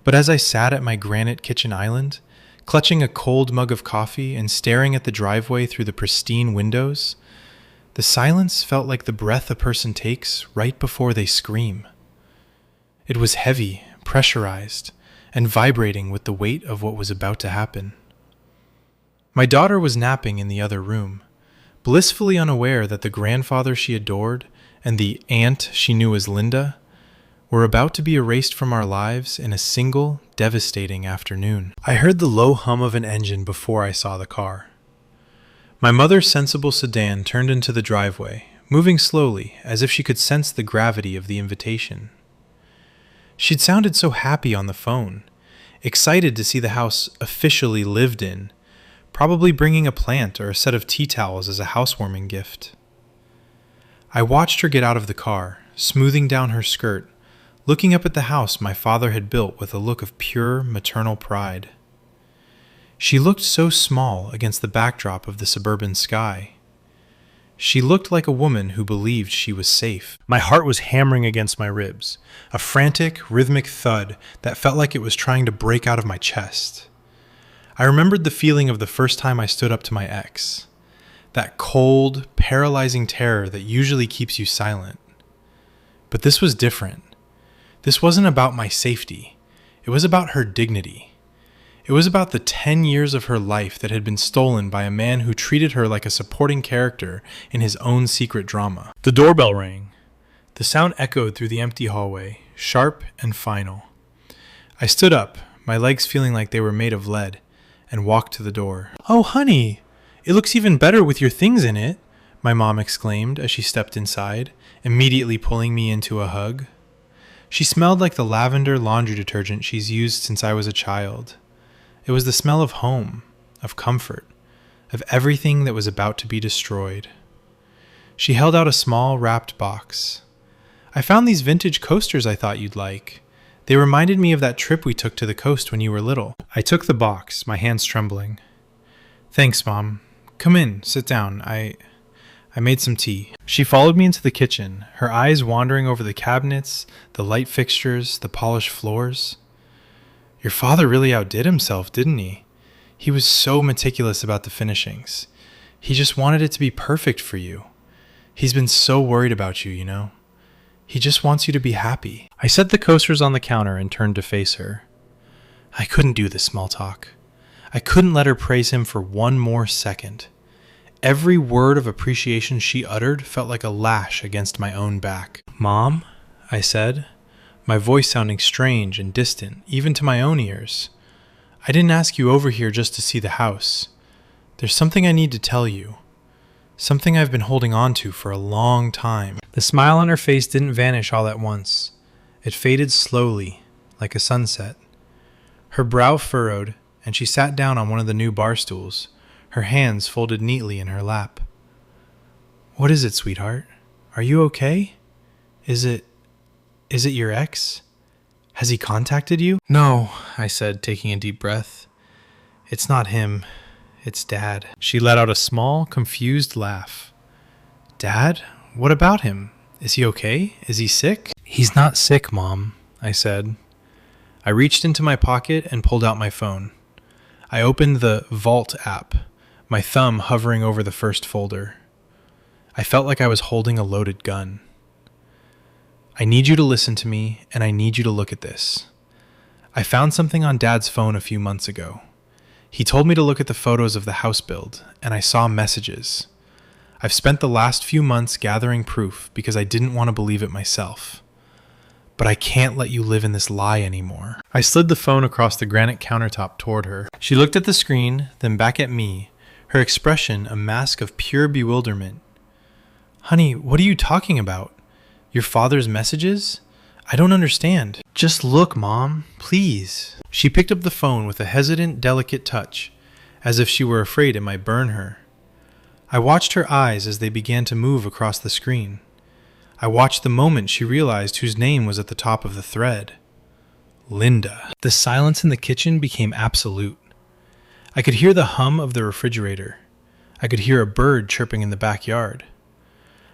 But as I sat at my granite kitchen island, clutching a cold mug of coffee and staring at the driveway through the pristine windows, the silence felt like the breath a person takes right before they scream. It was heavy, pressurized, and vibrating with the weight of what was about to happen. My daughter was napping in the other room, blissfully unaware that the grandfather she adored and the aunt she knew as Linda were about to be erased from our lives in a single, devastating afternoon. I heard the low hum of an engine before I saw the car. My mother's sensible sedan turned into the driveway, moving slowly, as if she could sense the gravity of the invitation. She'd sounded so happy on the phone, excited to see the house officially lived in, probably bringing a plant or a set of tea towels as a housewarming gift. I watched her get out of the car, smoothing down her skirt, looking up at the house my father had built with a look of pure maternal pride. She looked so small against the backdrop of the suburban sky. She looked like a woman who believed she was safe. My heart was hammering against my ribs, a frantic, rhythmic thud that felt like it was trying to break out of my chest. I remembered the feeling of the first time I stood up to my ex, that cold, paralyzing terror that usually keeps you silent. But this was different. This wasn't about my safety. It was about her dignity. It was about the 10 years of her life that had been stolen by a man who treated her like a supporting character in his own secret drama. The doorbell rang. The sound echoed through the empty hallway, sharp and final. I stood up, my legs feeling like they were made of lead, and walked to the door. "Oh, honey, it looks even better with your things in it," my mom exclaimed as she stepped inside, immediately pulling me into a hug. She smelled like the lavender laundry detergent she's used since I was a child. It was the smell of home, of comfort, of everything that was about to be destroyed. She held out a small wrapped box. "I found these vintage coasters I thought you'd like. They reminded me of that trip we took to the coast when you were little." I took the box, my hands trembling. "Thanks, Mom. Come in, sit down. I made some tea." She followed me into the kitchen, her eyes wandering over the cabinets, the light fixtures, the polished floors. "Your father really outdid himself, didn't he? He was so meticulous about the finishings. He just wanted it to be perfect for you. He's been so worried about you, you know. He just wants you to be happy." I set the coasters on the counter and turned to face her. I couldn't do this small talk. I couldn't let her praise him for one more second. Every word of appreciation she uttered felt like a lash against my own back. "Mom," I said, my voice sounding strange and distant, even to my own ears. "I didn't ask you over here just to see the house. There's something I need to tell you. Something I've been holding on to for a long time." The smile on her face didn't vanish all at once. It faded slowly, like a sunset. Her brow furrowed, and she sat down on one of the new bar stools, her hands folded neatly in her lap. "What is it, sweetheart? Are you okay? Is it your ex? Has he contacted you?" "No," I said, taking a deep breath. "It's not him. It's Dad." She let out a small, confused laugh. "Dad? What about him? Is he okay? Is he sick?" "He's not sick, Mom," I said. I reached into my pocket and pulled out my phone. I opened the Vault app, my thumb hovering over the first folder. I felt like I was holding a loaded gun. "I need you to listen to me, and I need you to look at this. I found something on Dad's phone a few months ago. He told me to look at the photos of the house build, and I saw messages. I've spent the last few months gathering proof because I didn't want to believe it myself. But I can't let you live in this lie anymore." I slid the phone across the granite countertop toward her. She looked at the screen, then back at me, her expression a mask of pure bewilderment. "Honey, what are you talking about? Your father's messages? I don't understand. Just look, Mom, please. She picked up the phone with a hesitant, delicate touch, as if she were afraid it might burn her. I watched her eyes as they began to move across the screen. I watched the moment she realized whose name was at the top of the thread. Linda. The silence in the kitchen became absolute. I could hear the hum of the refrigerator. I could hear a bird chirping in the backyard.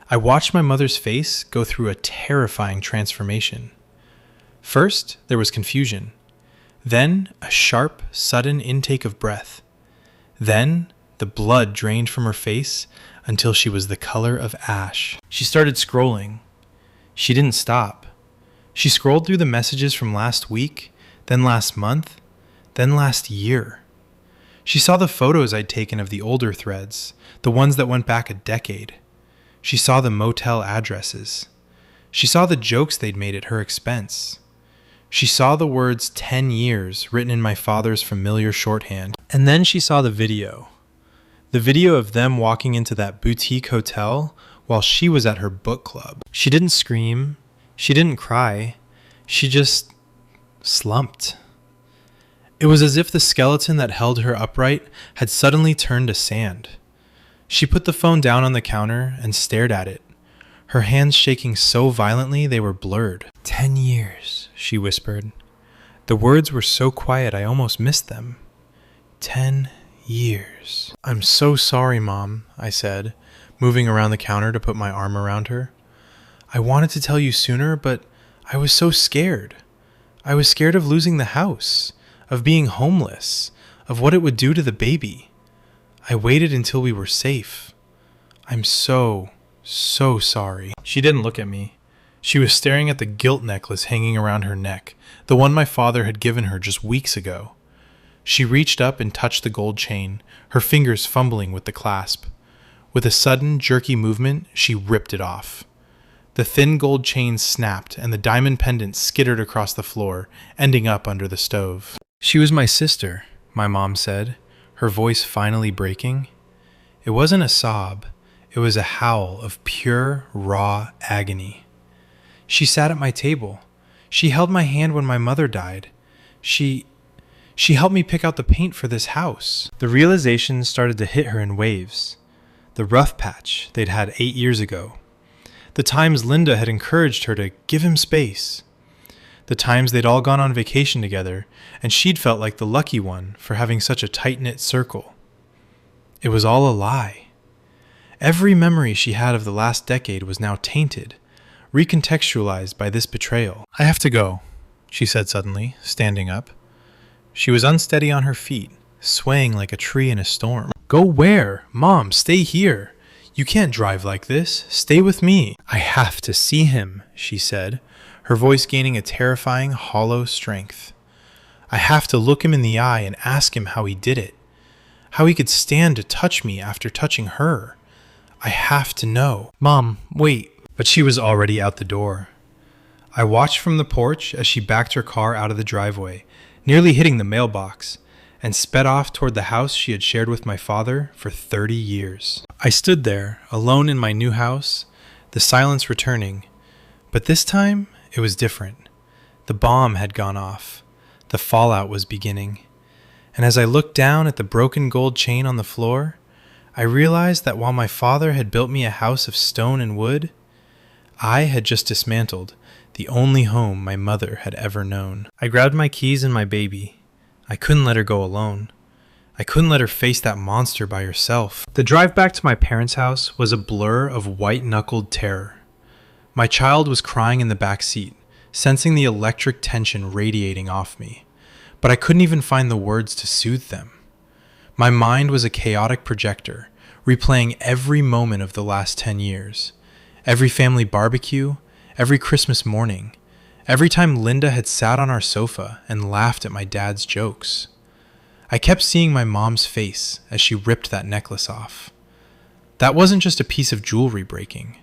I watched my mother's face go through a terrifying transformation. First, there was confusion. Then, a sharp, sudden intake of breath. Then, the blood drained from her face until she was the color of ash. She started scrolling. She didn't stop. She scrolled through the messages from last week, then last month, then last year. She saw the photos I'd taken of the older threads, the ones that went back a decade. She saw the motel addresses. She saw the jokes they'd made at her expense. She saw the words 10 years written in my father's familiar shorthand. And then she saw the video. The video of them walking into that boutique hotel while she was at her book club. She didn't scream. She didn't cry. She just slumped. It was as if the skeleton that held her upright had suddenly turned to sand. She put the phone down on the counter and stared at it, her hands shaking so violently they were blurred. 10 years, she whispered. The words were so quiet I almost missed them. 10 years. I'm so sorry, Mom, I said, moving around the counter to put my arm around her. I wanted to tell you sooner, but I was so scared. I was scared of losing the house, of being homeless, of what it would do to the baby. I waited until we were safe. I'm so sorry. She didn't look at me. She was staring at the guilt necklace hanging around her neck, the one my father had given her just weeks ago. She reached up and touched the gold chain, her fingers fumbling with the clasp. With a sudden, jerky movement, she ripped it off. The thin gold chain snapped, and the diamond pendant skittered across the floor, ending up under the stove. She was my sister, my mom said, her voice finally breaking. It wasn't a sob. It was a howl of pure, raw agony. She sat at my table. She held my hand when my mother died. She helped me pick out the paint for this house. The realization started to hit her in waves. The rough patch they'd had 8 years ago. The times Linda had encouraged her to give him space. The times they'd all gone on vacation together, and she'd felt like the lucky one for having such a tight-knit circle. It was all a lie. Every memory she had of the last decade was now tainted, recontextualized by this betrayal. I have to go, she said suddenly, standing up. She was unsteady on her feet, swaying like a tree in a storm. Go where? Mom, stay here. You can't drive like this. Stay with me. I have to see him, she said, her voice gaining a terrifying, hollow strength. I have to look him in the eye and ask him how he did it. How he could stand to touch me after touching her. I have to know. Mom, wait. But she was already out the door. I watched from the porch as she backed her car out of the driveway, nearly hitting the mailbox, and sped off toward the house she had shared with my father for 30 years. I stood there, alone in my new house, the silence returning. But this time, it was different. The bomb had gone off. The fallout was beginning. And as I looked down at the broken gold chain on the floor, I realized that while my father had built me a house of stone and wood, I had just dismantled the only home my mother had ever known. I grabbed my keys and my baby. I couldn't let her go alone. I couldn't let her face that monster by herself. The drive back to my parents' house was a blur of white-knuckled terror. My child was crying in the back seat, sensing the electric tension radiating off me, but I couldn't even find the words to soothe them. My mind was a chaotic projector, replaying every moment of the last 10 years. Every family barbecue, every Christmas morning, every time Linda had sat on our sofa and laughed at my dad's jokes. I kept seeing my mom's face as she ripped that necklace off. That wasn't just a piece of jewelry breaking.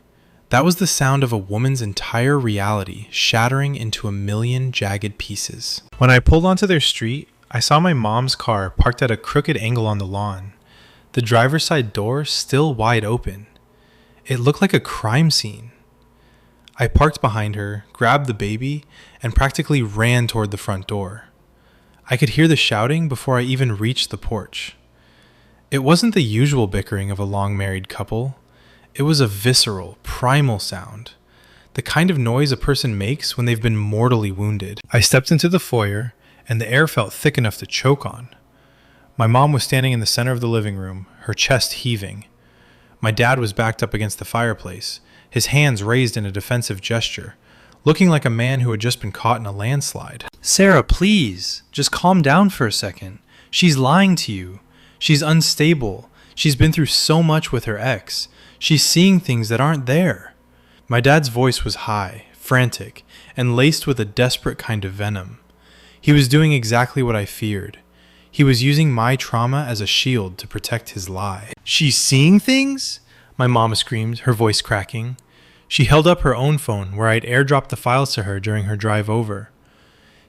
That was the sound of a woman's entire reality shattering into a million jagged pieces. When I pulled onto their street, I saw my mom's car parked at a crooked angle on the lawn, the driver's side door still wide open. It looked like a crime scene. I parked behind her, grabbed the baby, and practically ran toward the front door. I could hear the shouting before I even reached the porch. It wasn't the usual bickering of a long-married couple. It was a visceral, primal sound, the kind of noise a person makes when they've been mortally wounded. I stepped into the foyer, and the air felt thick enough to choke on. My mom was standing in the center of the living room, her chest heaving. My dad was backed up against the fireplace, his hands raised in a defensive gesture, looking like a man who had just been caught in a landslide. Sarah, please, just calm down for a second. She's lying to you. She's unstable. She's been through so much with her ex. She's seeing things that aren't there. My dad's voice was high, frantic, and laced with a desperate kind of venom. He was doing exactly what I feared. He was using my trauma as a shield to protect his lie. "She's seeing things?" my mom screamed, her voice cracking. She held up her own phone where I'd airdropped the files to her during her drive over.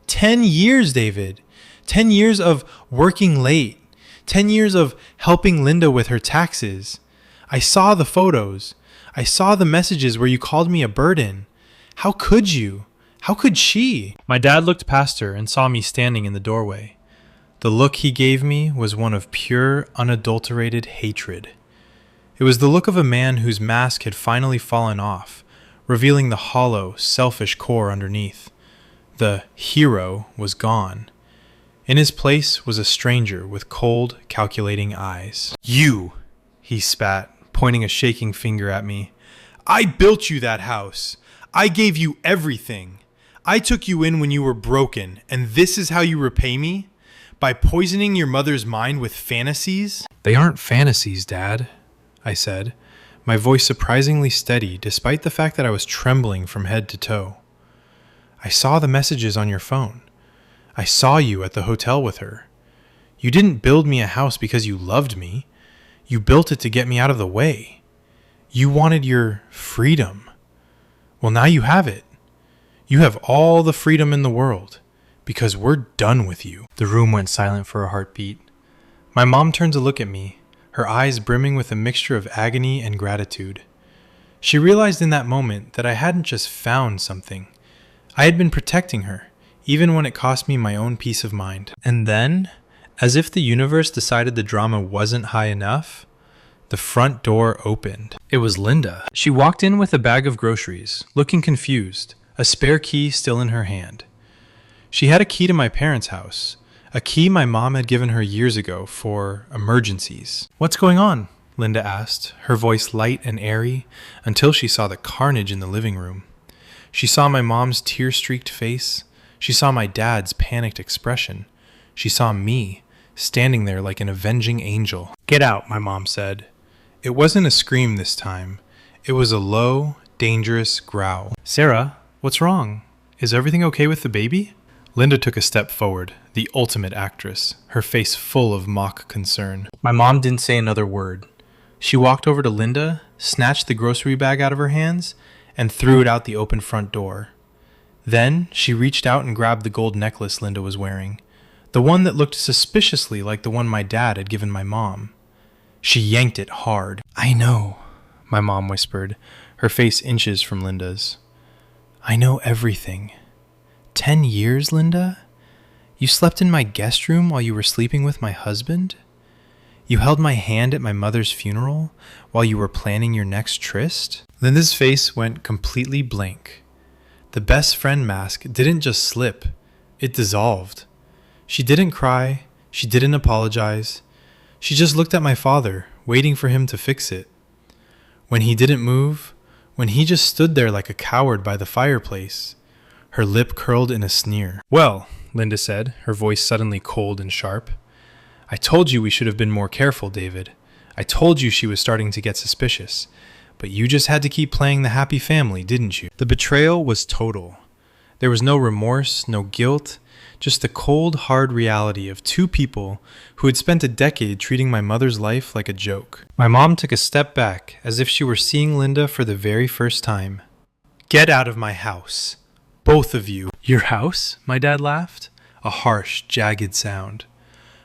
10 years, David. 10 years of working late. 10 years of helping Linda with her taxes. I saw the photos. I saw the messages where you called me a burden. How could you? How could she? My dad looked past her and saw me standing in the doorway. The look he gave me was one of pure, unadulterated hatred. It was the look of a man whose mask had finally fallen off, revealing the hollow, selfish core underneath. The hero was gone. In his place was a stranger with cold, calculating eyes. "You," he spat, pointing a shaking finger at me. "I built you that house. I gave you everything. I took you in when you were broken, and this is how you repay me? By poisoning your mother's mind with fantasies?" "They aren't fantasies, Dad," I said, my voice surprisingly steady despite the fact that I was trembling from head to toe. "I saw the messages on your phone. I saw you at the hotel with her. You didn't build me a house because you loved me. You built it to get me out of the way. You wanted your freedom. Well, now you have it. You have all the freedom in the world, because we're done with you." The room went silent for a heartbeat. My mom turned to look at me, her eyes brimming with a mixture of agony and gratitude. She realized in that moment that I hadn't just found something. I had been protecting her, even when it cost me my own peace of mind. And then, as if the universe decided the drama wasn't high enough, the front door opened. It was Linda. She walked in with a bag of groceries, looking confused, a spare key still in her hand. She had a key to my parents' house, a key my mom had given her years ago for emergencies. "What's going on?" Linda asked, her voice light and airy, until she saw the carnage in the living room. She saw my mom's tear-streaked face. She saw my dad's panicked expression. She saw me, standing there like an avenging angel. "Get out," my mom said. It wasn't a scream this time. It was a low, dangerous growl. "Sarah, what's wrong? Is everything okay with the baby?" Linda took a step forward, the ultimate actress, her face full of mock concern. My mom didn't say another word. She walked over to Linda, snatched the grocery bag out of her hands, and threw it out the open front door. Then she reached out and grabbed the gold necklace Linda was wearing, the one that looked suspiciously like the one my dad had given my mom. She yanked it hard. "I know," my mom whispered, her face inches from Linda's. "I know everything. 10 years, Linda? You slept in my guest room while you were sleeping with my husband? You held my hand at my mother's funeral while you were planning your next tryst?" Linda's face went completely blank. The best friend mask didn't just slip, it dissolved. She didn't cry, she didn't apologize. She just looked at my father, waiting for him to fix it. When he didn't move, when he just stood there like a coward by the fireplace, her lip curled in a sneer. "Well," Linda said, her voice suddenly cold and sharp, "I told you we should have been more careful, David. I told you she was starting to get suspicious. But you just had to keep playing the happy family, didn't you?" The betrayal was total. There was no remorse, no guilt, just the cold, hard reality of two people who had spent a decade treating my mother's life like a joke. My mom took a step back, as if she were seeing Linda for the very first time. "Get out of my house. Both of you." "Your house?" my dad laughed, a harsh, jagged sound.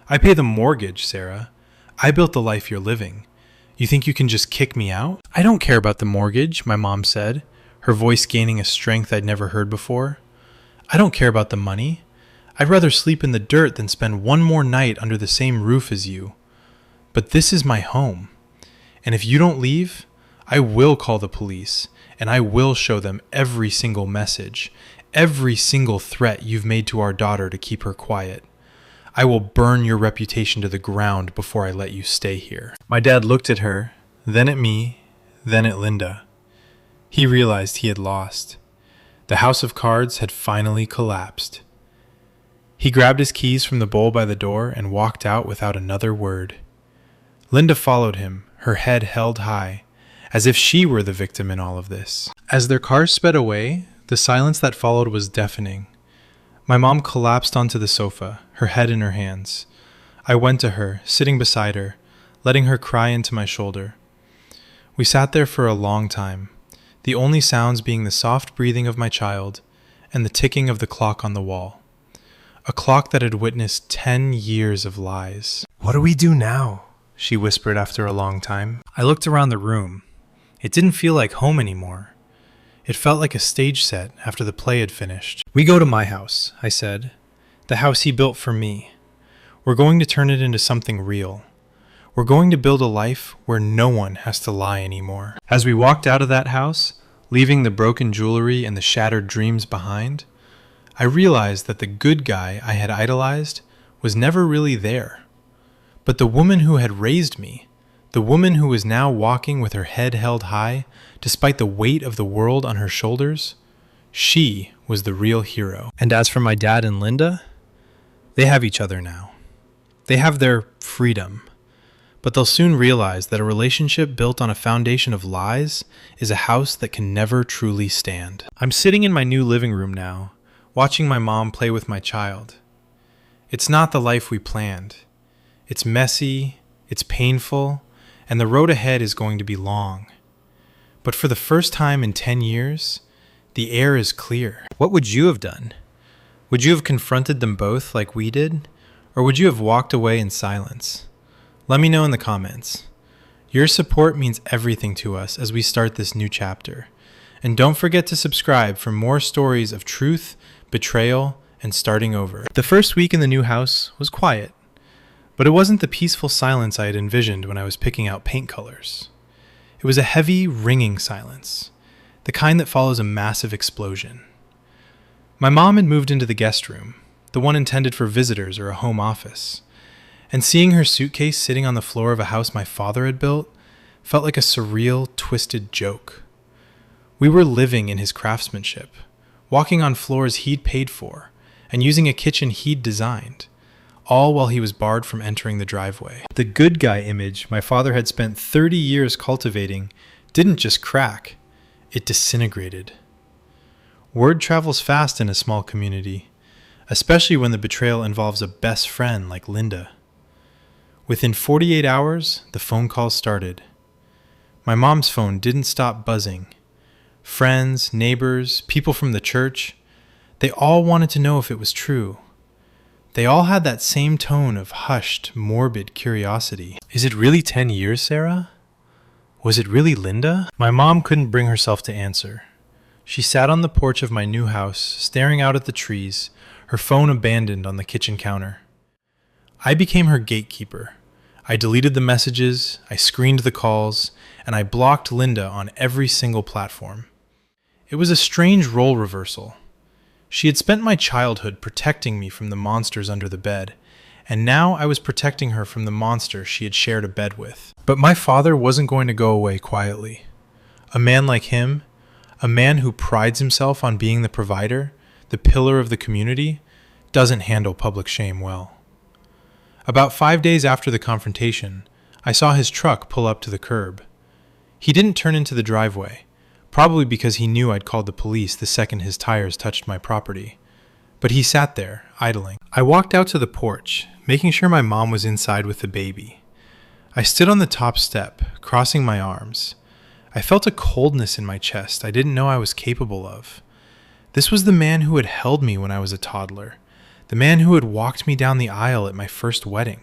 "I pay the mortgage, Sarah. I built the life you're living. You think you can just kick me out?" "I don't care about the mortgage," my mom said, her voice gaining a strength I'd never heard before. "I don't care about the money. I'd rather sleep in the dirt than spend one more night under the same roof as you. But this is my home. And if you don't leave, I will call the police, and I will show them every single message, every single threat you've made to our daughter to keep her quiet. I will burn your reputation to the ground before I let you stay here." My dad looked at her, then at me, then at Linda. He realized he had lost. The house of cards had finally collapsed. He grabbed his keys from the bowl by the door and walked out without another word. Linda followed him, her head held high, as if she were the victim in all of this. As their cars sped away, the silence that followed was deafening. My mom collapsed onto the sofa, her head in her hands. I went to her, sitting beside her, letting her cry into my shoulder. We sat there for a long time, the only sounds being the soft breathing of my child and the ticking of the clock on the wall. A clock that had witnessed 10 years of lies. "What do we do now?" she whispered after a long time. I looked around the room. It didn't feel like home anymore. It felt like a stage set after the play had finished. "We go to my house," I said. "The house he built for me. We're going to turn it into something real. We're going to build a life where no one has to lie anymore." As we walked out of that house, leaving the broken jewelry and the shattered dreams behind, I realized that the good guy I had idolized was never really there. But the woman who had raised me, the woman who was now walking with her head held high, despite the weight of the world on her shoulders, she was the real hero. And as for my dad and Linda, they have each other now. They have their freedom. But they'll soon realize that a relationship built on a foundation of lies is a house that can never truly stand. I'm sitting in my new living room now, watching my mom play with my child. It's not the life we planned. It's messy, it's painful, and the road ahead is going to be long. But for the first time in 10 years, the air is clear. What would you have done? Would you have confronted them both like we did? Or would you have walked away in silence? Let me know in the comments. Your support means everything to us as we start this new chapter. And don't forget to subscribe for more stories of truth, betrayal, and starting over. The first week in the new house was quiet, but it wasn't the peaceful silence I had envisioned when I was picking out paint colors. It was a heavy, ringing silence, the kind that follows a massive explosion. My mom had moved into the guest room, the one intended for visitors or a home office, and seeing her suitcase sitting on the floor of a house my father had built felt like a surreal, twisted joke. We were living in his craftsmanship, walking on floors he'd paid for, and using a kitchen he'd designed, all while he was barred from entering the driveway. The good guy image my father had spent 30 years cultivating didn't just crack, it disintegrated. Word travels fast in a small community, especially when the betrayal involves a best friend like Linda. Within 48 hours, the phone calls started. My mom's phone didn't stop buzzing. Friends, neighbors, people from the church, they all wanted to know if it was true. They all had that same tone of hushed, morbid curiosity. Is it really 10 years, Sarah? Was it really Linda? My mom couldn't bring herself to answer. She sat on the porch of my new house, staring out at the trees, her phone abandoned on the kitchen counter. I became her gatekeeper. I deleted the messages, I screened the calls, and I blocked Linda on every single platform. It was a strange role reversal. She had spent my childhood protecting me from the monsters under the bed, and now I was protecting her from the monster she had shared a bed with. But my father wasn't going to go away quietly. A man like him, a man who prides himself on being the provider, the pillar of the community, doesn't handle public shame well. About 5 days after the confrontation, I saw his truck pull up to the curb. He didn't turn into the driveway, probably because he knew I'd called the police the second his tires touched my property. But he sat there, idling. I walked out to the porch, making sure my mom was inside with the baby. I stood on the top step, crossing my arms. I felt a coldness in my chest I didn't know I was capable of. This was the man who had held me when I was a toddler, the man who had walked me down the aisle at my first wedding.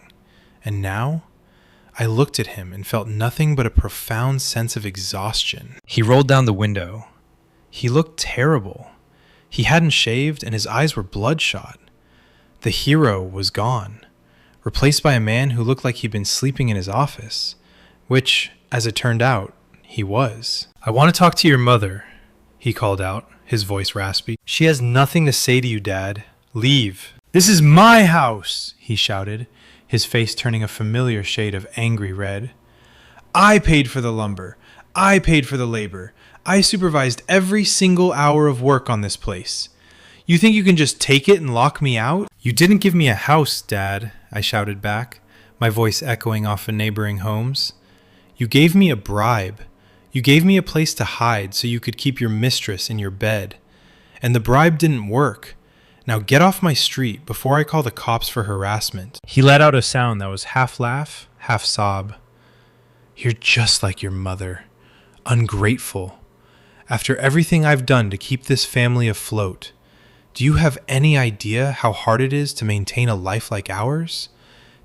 And now, I looked at him and felt nothing but a profound sense of exhaustion. He rolled down the window. He looked terrible. He hadn't shaved and his eyes were bloodshot. The hero was gone, replaced by a man who looked like he'd been sleeping in his office, which, as it turned out, he was. "I want to talk to your mother," he called out, his voice raspy. "She has nothing to say to you, Dad. Leave." "This is my house," he shouted, his face turning a familiar shade of angry red. "I paid for the lumber. I paid for the labor. I supervised every single hour of work on this place. You think you can just take it and lock me out?" "You didn't give me a house, Dad," I shouted back, my voice echoing off of neighboring homes. "You gave me a bribe. You gave me a place to hide so you could keep your mistress in your bed. And the bribe didn't work. Now get off my street before I call the cops for harassment." He let out a sound that was half laugh, half sob. "You're just like your mother. Ungrateful. After everything I've done to keep this family afloat, do you have any idea how hard it is to maintain a life like ours?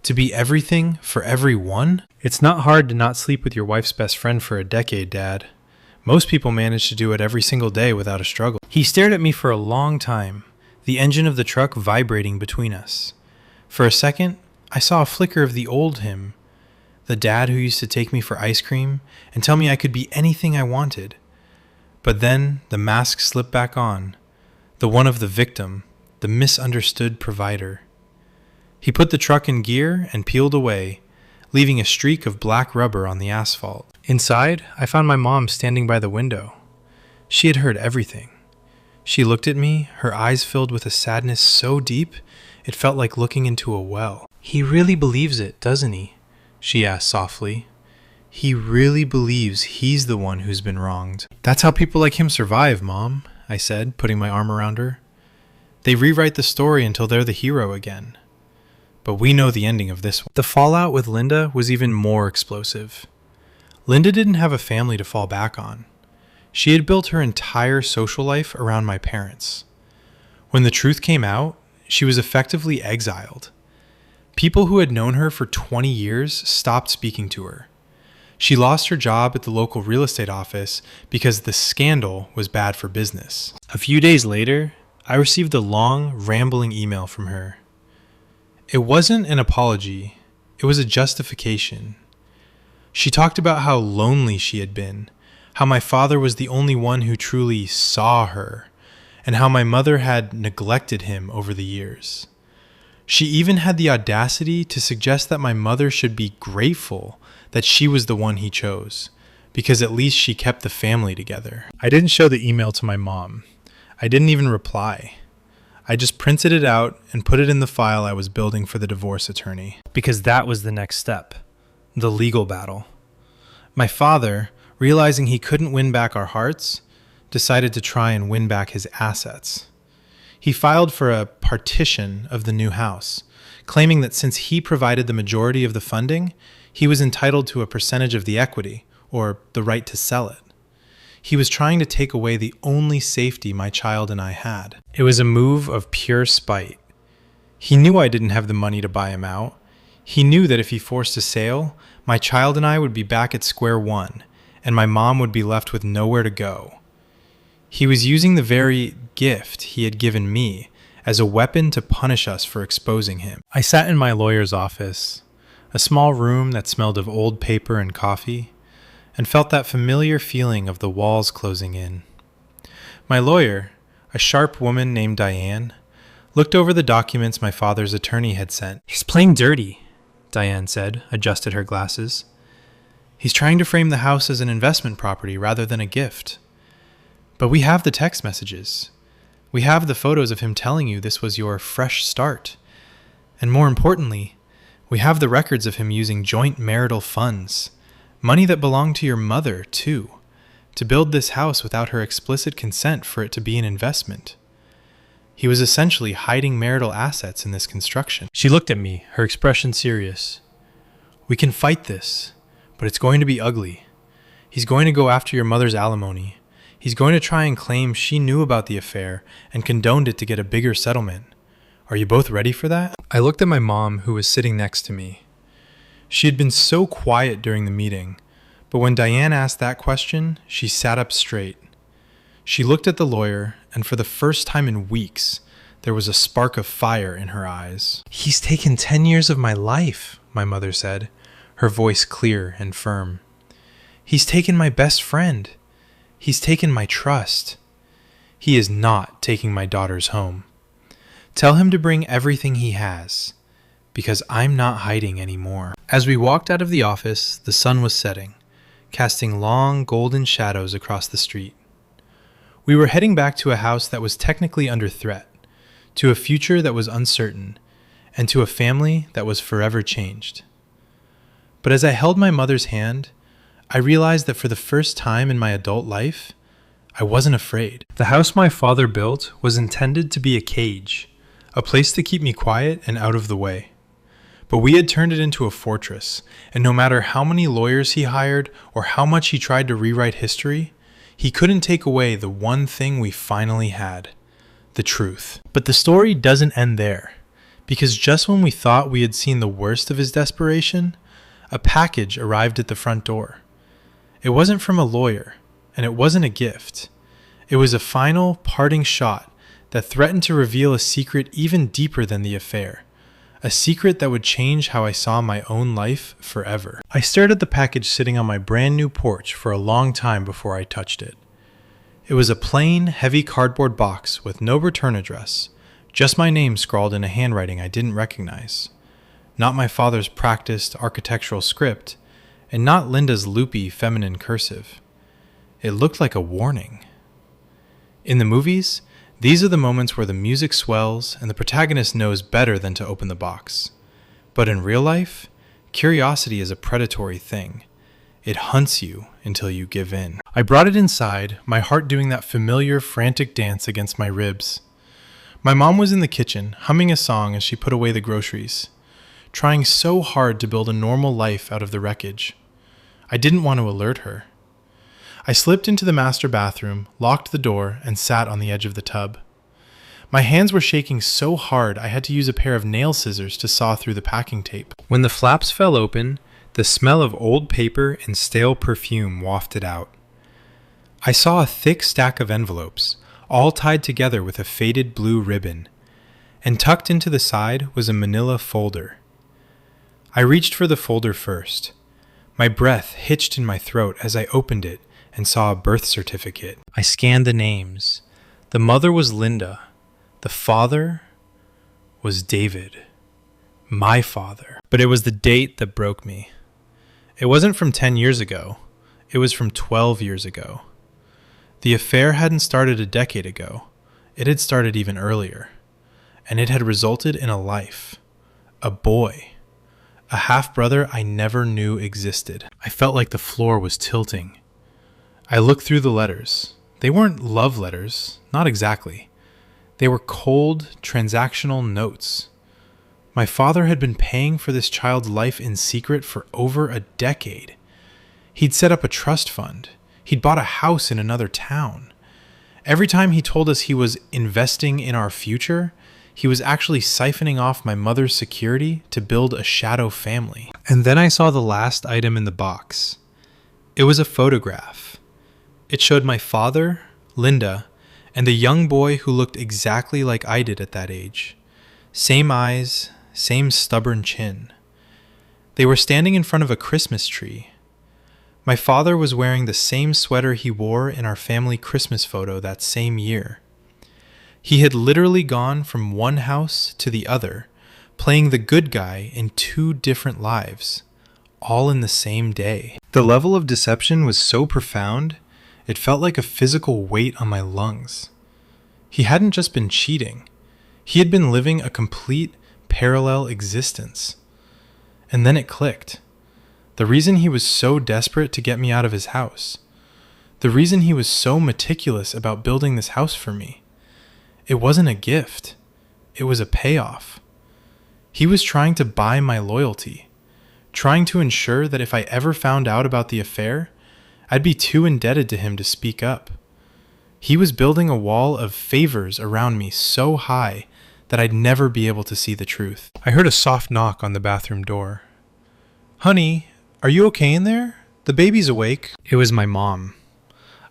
To be everything for everyone?" "It's not hard to not sleep with your wife's best friend for a decade, Dad. Most people manage to do it every single day without a struggle." He stared at me for a long time, the engine of the truck vibrating between us. For a second, I saw a flicker of the old him, the dad who used to take me for ice cream and tell me I could be anything I wanted. But then the mask slipped back on, the one of the victim, the misunderstood provider. He put the truck in gear and peeled away, leaving a streak of black rubber on the asphalt. Inside, I found my mom standing by the window. She had heard everything. She looked at me, her eyes filled with a sadness so deep it felt like looking into a well. "He really believes it, doesn't he?" she asked softly. "He really believes he's the one who's been wronged." "That's how people like him survive, Mom," I said, putting my arm around her. "They rewrite the story until they're the hero again. But we know the ending of this one." The fallout with Linda was even more explosive. Linda didn't have a family to fall back on. She had built her entire social life around my parents. When the truth came out, she was effectively exiled. People who had known her for 20 years stopped speaking to her. She lost her job at the local real estate office because the scandal was bad for business. A few days later, I received a long, rambling email from her. It wasn't an apology, it was a justification. She talked about how lonely she had been, how my father was the only one who truly saw her, and how my mother had neglected him over the years. She even had the audacity to suggest that my mother should be grateful that she was the one he chose, because at least she kept the family together. I didn't show the email to my mom. I didn't even reply. I just printed it out and put it in the file I was building for the divorce attorney, because that was the next step, the legal battle. My father, realizing he couldn't win back our hearts, decided to try and win back his assets. He filed for a partition of the new house, claiming that since he provided the majority of the funding, he was entitled to a percentage of the equity, or the right to sell it. He was trying to take away the only safety my child and I had. It was a move of pure spite. He knew I didn't have the money to buy him out. He knew that if he forced a sale, my child and I would be back at square one, and my mom would be left with nowhere to go. He was using the very gift he had given me as a weapon to punish us for exposing him. I sat in my lawyer's office, a small room that smelled of old paper and coffee, and felt that familiar feeling of the walls closing in. My lawyer, a sharp woman named Diane, looked over the documents my father's attorney had sent. "He's playing dirty," Diane said, adjusted her glasses. "He's trying to frame the house as an investment property rather than a gift. But we have the text messages. We have the photos of him telling you this was your fresh start. And more importantly, we have the records of him using joint marital funds, money that belonged to your mother, too, to build this house without her explicit consent for it to be an investment. He was essentially hiding marital assets in this construction." She looked at me, her expression serious. "We can fight this, but it's going to be ugly. He's going to go after your mother's alimony. He's going to try and claim she knew about the affair and condoned it to get a bigger settlement. Are you both ready for that?" I looked at my mom, who was sitting next to me. She had been so quiet during the meeting, but when Diane asked that question, she sat up straight. She looked at the lawyer, and for the first time in weeks, there was a spark of fire in her eyes. "He's taken 10 years of my life," my mother said, her voice clear and firm. "He's taken my best friend. He's taken my trust. He is not taking my daughters home. Tell him to bring everything he has, because I'm not hiding anymore." As we walked out of the office, the sun was setting, casting long golden shadows across the street. We were heading back to a house that was technically under threat, to a future that was uncertain, and to a family that was forever changed. But as I held my mother's hand, I realized that for the first time in my adult life, I wasn't afraid. The house my father built was intended to be a cage, a place to keep me quiet and out of the way. But we had turned it into a fortress, and no matter how many lawyers he hired or how much he tried to rewrite history, he couldn't take away the one thing we finally had: the truth. But the story doesn't end there, because just when we thought we had seen the worst of his desperation, a package arrived at the front door. It wasn't from a lawyer, and it wasn't a gift. It was a final, parting shot that threatened to reveal a secret even deeper than the affair. A secret that would change how I saw my own life forever. I stared at the package sitting on my brand new porch for a long time before I touched it. It was a plain, heavy cardboard box with no return address, just my name scrawled in a handwriting I didn't recognize. Not my father's practiced architectural script, and not Linda's loopy feminine cursive. It looked like a warning. In the movies, these are the moments where the music swells and the protagonist knows better than to open the box. But in real life, curiosity is a predatory thing. It hunts you until you give in. I brought it inside, my heart doing that familiar, frantic dance against my ribs. My mom was in the kitchen, humming a song as she put away the groceries, trying so hard to build a normal life out of the wreckage. I didn't want to alert her. I slipped into the master bathroom, locked the door, and sat on the edge of the tub. My hands were shaking so hard I had to use a pair of nail scissors to saw through the packing tape. When the flaps fell open, the smell of old paper and stale perfume wafted out. I saw a thick stack of envelopes, all tied together with a faded blue ribbon, and tucked into the side was a manila folder. I reached for the folder first. My breath hitched in my throat as I opened it and saw a birth certificate. I scanned the names. The mother was Linda. The father was David. My father. But it was the date that broke me. It wasn't from 10 years ago. It was from 12 years ago. The affair hadn't started a decade ago. It had started even earlier. And it had resulted in a life. A boy. A half-brother I never knew existed. I felt like the floor was tilting. I looked through the letters. They weren't love letters, not exactly. They were cold, transactional notes. My father had been paying for this child's life in secret for over a decade. He'd set up a trust fund. He'd bought a house in another town. Every time he told us he was investing in our future, he was actually siphoning off my mother's security to build a shadow family. And then I saw the last item in the box. It was a photograph. It showed my father, Linda, and a young boy who looked exactly like I did at that age. Same eyes, same stubborn chin. They were standing in front of a Christmas tree. My father was wearing the same sweater he wore in our family Christmas photo that same year. He had literally gone from one house to the other, playing the good guy in 2 different lives, all in the same day. The level of deception was so profound, it felt like a physical weight on my lungs. He hadn't just been cheating. He had been living a complete parallel existence. And then it clicked. The reason he was so desperate to get me out of his house. The reason he was so meticulous about building this house for me. It wasn't a gift. It was a payoff. He was trying to buy my loyalty, trying to ensure that if I ever found out about the affair, I'd be too indebted to him to speak up. He was building a wall of favors around me so high that I'd never be able to see the truth. I heard a soft knock on the bathroom door. "Honey, are you okay in there? The baby's awake." It was my mom.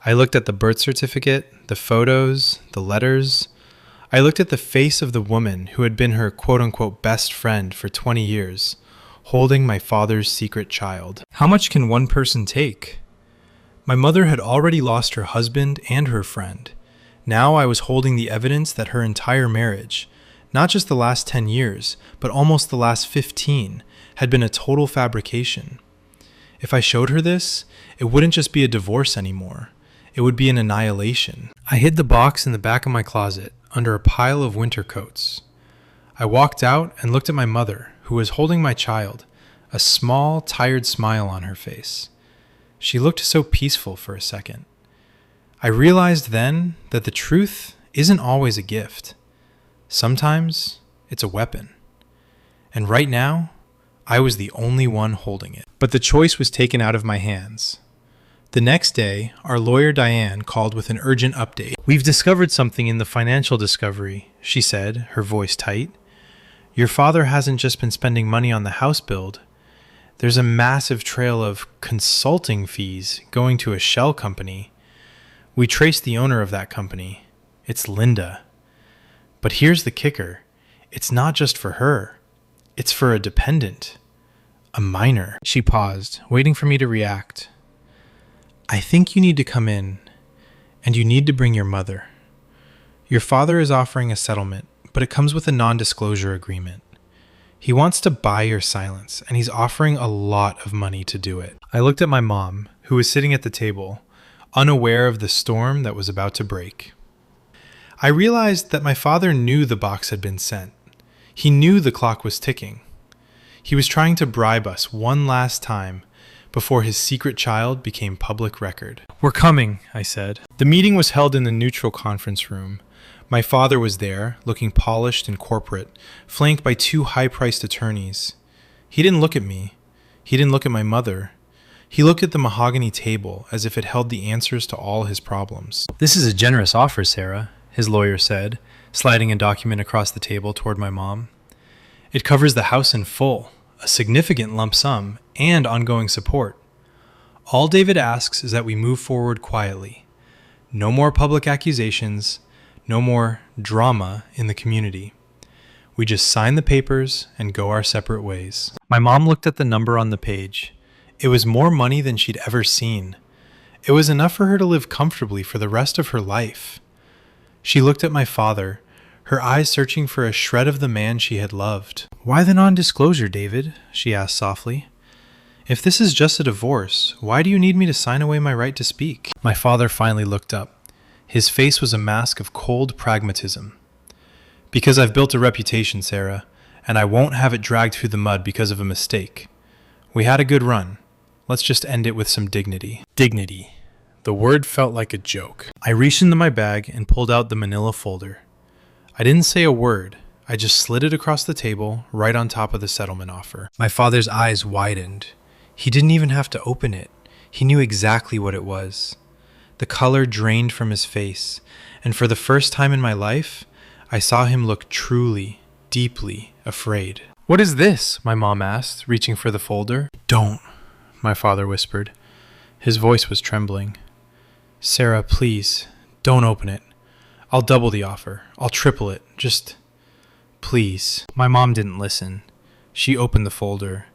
I looked at the birth certificate, the photos, the letters. I looked at the face of the woman who had been her quote-unquote best friend for 20 years, holding my father's secret child. How much can one person take? My mother had already lost her husband and her friend. Now I was holding the evidence that her entire marriage, not just the last 10 years, but almost the last 15, had been a total fabrication. If I showed her this, it wouldn't just be a divorce anymore. It would be an annihilation. I hid the box in the back of my closet, under a pile of winter coats. I walked out and looked at my mother, who was holding my child, a small, tired smile on her face. She looked so peaceful for a second. I realized then that the truth isn't always a gift. Sometimes it's a weapon. And right now, I was the only one holding it. But the choice was taken out of my hands. The next day, our lawyer Diane called with an urgent update. "We've discovered something in the financial discovery," she said, her voice tight. "Your father hasn't just been spending money on the house build. There's a massive trail of consulting fees going to a shell company. We traced the owner of that company. It's Linda. But here's the kicker. It's not just for her. It's for a dependent. A minor." She paused, waiting for me to react. "I think you need to come in, and you need to bring your mother. Your father is offering a settlement, but it comes with a non-disclosure agreement. He wants to buy your silence, and he's offering a lot of money to do it." I looked at my mom, who was sitting at the table, unaware of the storm that was about to break. I realized that my father knew the box had been sent. He knew the clock was ticking. He was trying to bribe us one last time before his secret child became public record. "We're coming," I said. The meeting was held in the neutral conference room. My father was there, looking polished and corporate, flanked by 2 high-priced attorneys. He didn't look at me. He didn't look at my mother. He looked at the mahogany table as if it held the answers to all his problems. "This is a generous offer, Sarah," his lawyer said, sliding a document across the table toward my mom. "It covers the house in full, a significant lump sum, and ongoing support. All David asks is that we move forward quietly. No more public accusations, no more drama in the community. We just sign the papers and go our separate ways." My mom looked at the number on the page. It was more money than she'd ever seen. It was enough for her to live comfortably for the rest of her life. She looked at my father, her eyes searching for a shred of the man she had loved. "Why the non-disclosure, David?" she asked softly. "If this is just a divorce, why do you need me to sign away my right to speak?" My father finally looked up. His face was a mask of cold pragmatism. "Because I've built a reputation, Sarah, and I won't have it dragged through the mud because of a mistake. We had a good run. Let's just end it with some dignity." Dignity. The word felt like a joke. I reached into my bag and pulled out the manila folder. I didn't say a word. I just slid it across the table, right on top of the settlement offer. My father's eyes widened. He didn't even have to open it. He knew exactly what it was. The color drained from his face, and for the first time in my life, I saw him look truly, deeply afraid. "What is this?" my mom asked, reaching for the folder. "Don't," my father whispered. His voice was trembling. "Sarah, please, don't open it. I'll double the offer. I'll triple it. Just, please." My mom didn't listen. She opened the folder.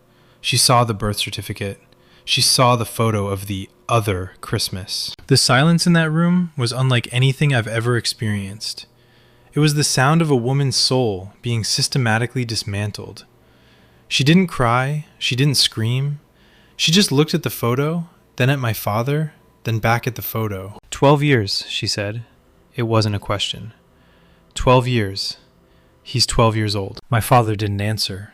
She saw the birth certificate. She saw the photo of the other Christmas. The silence in that room was unlike anything I've ever experienced. It was the sound of a woman's soul being systematically dismantled. She didn't cry. She didn't scream. She just looked at the photo, then at my father, then back at the photo. 12 years, she said. It wasn't a question. 12 years. He's 12 years old. My father didn't answer.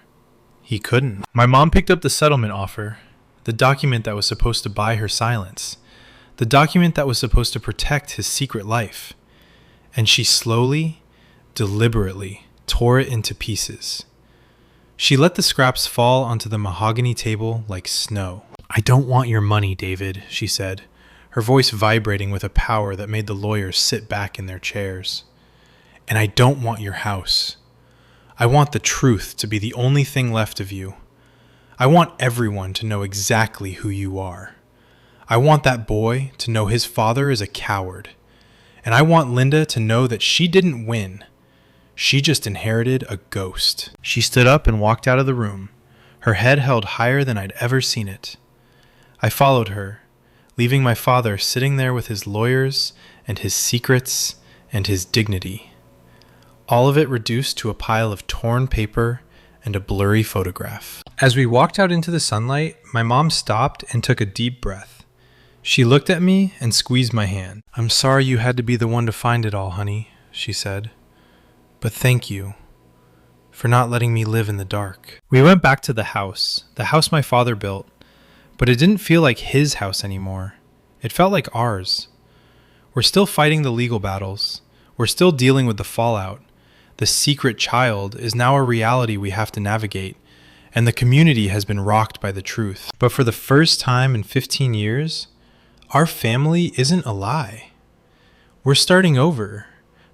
He couldn't. My mom picked up the settlement offer, the document that was supposed to buy her silence, the document that was supposed to protect his secret life, and she slowly, deliberately tore it into pieces. She let the scraps fall onto the mahogany table like snow. "I don't want your money, David," she said, her voice vibrating with a power that made the lawyers sit back in their chairs. "And I don't want your house. I want the truth to be the only thing left of you. I want everyone to know exactly who you are. I want that boy to know his father is a coward. And I want Linda to know that she didn't win. She just inherited a ghost. She stood up and walked out of the room, her head held higher than I'd ever seen it. I followed her, leaving my father sitting there with his lawyers and his secrets and his dignity. All of it reduced to a pile of torn paper and a blurry photograph. As we walked out into the sunlight, my mom stopped and took a deep breath. She looked at me and squeezed my hand. "I'm sorry you had to be the one to find it all, honey," she said. "But thank you for not letting me live in the dark." We went back to the house my father built, but it didn't feel like his house anymore. It felt like ours. We're still fighting the legal battles. We're still dealing with the fallout. The secret child is now a reality we have to navigate, and the community has been rocked by the truth. But for the first time in 15 years, our family isn't a lie. We're starting over,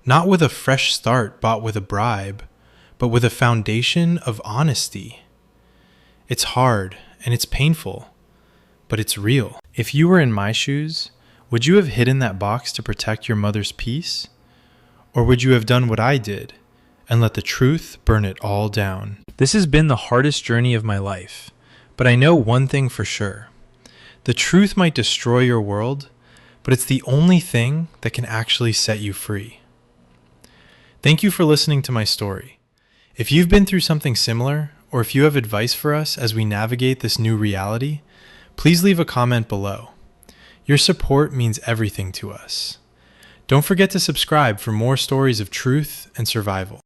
not with a fresh start bought with a bribe, but with a foundation of honesty. It's hard and it's painful, but it's real. If you were in my shoes, would you have hidden that box to protect your mother's peace? Or would you have done what I did and let the truth burn it all down? This has been the hardest journey of my life, but I know one thing for sure. The truth might destroy your world, but it's the only thing that can actually set you free. Thank you for listening to my story. If you've been through something similar, or if you have advice for us as we navigate this new reality, please leave a comment below. Your support means everything to us. Don't forget to subscribe for more stories of truth and survival.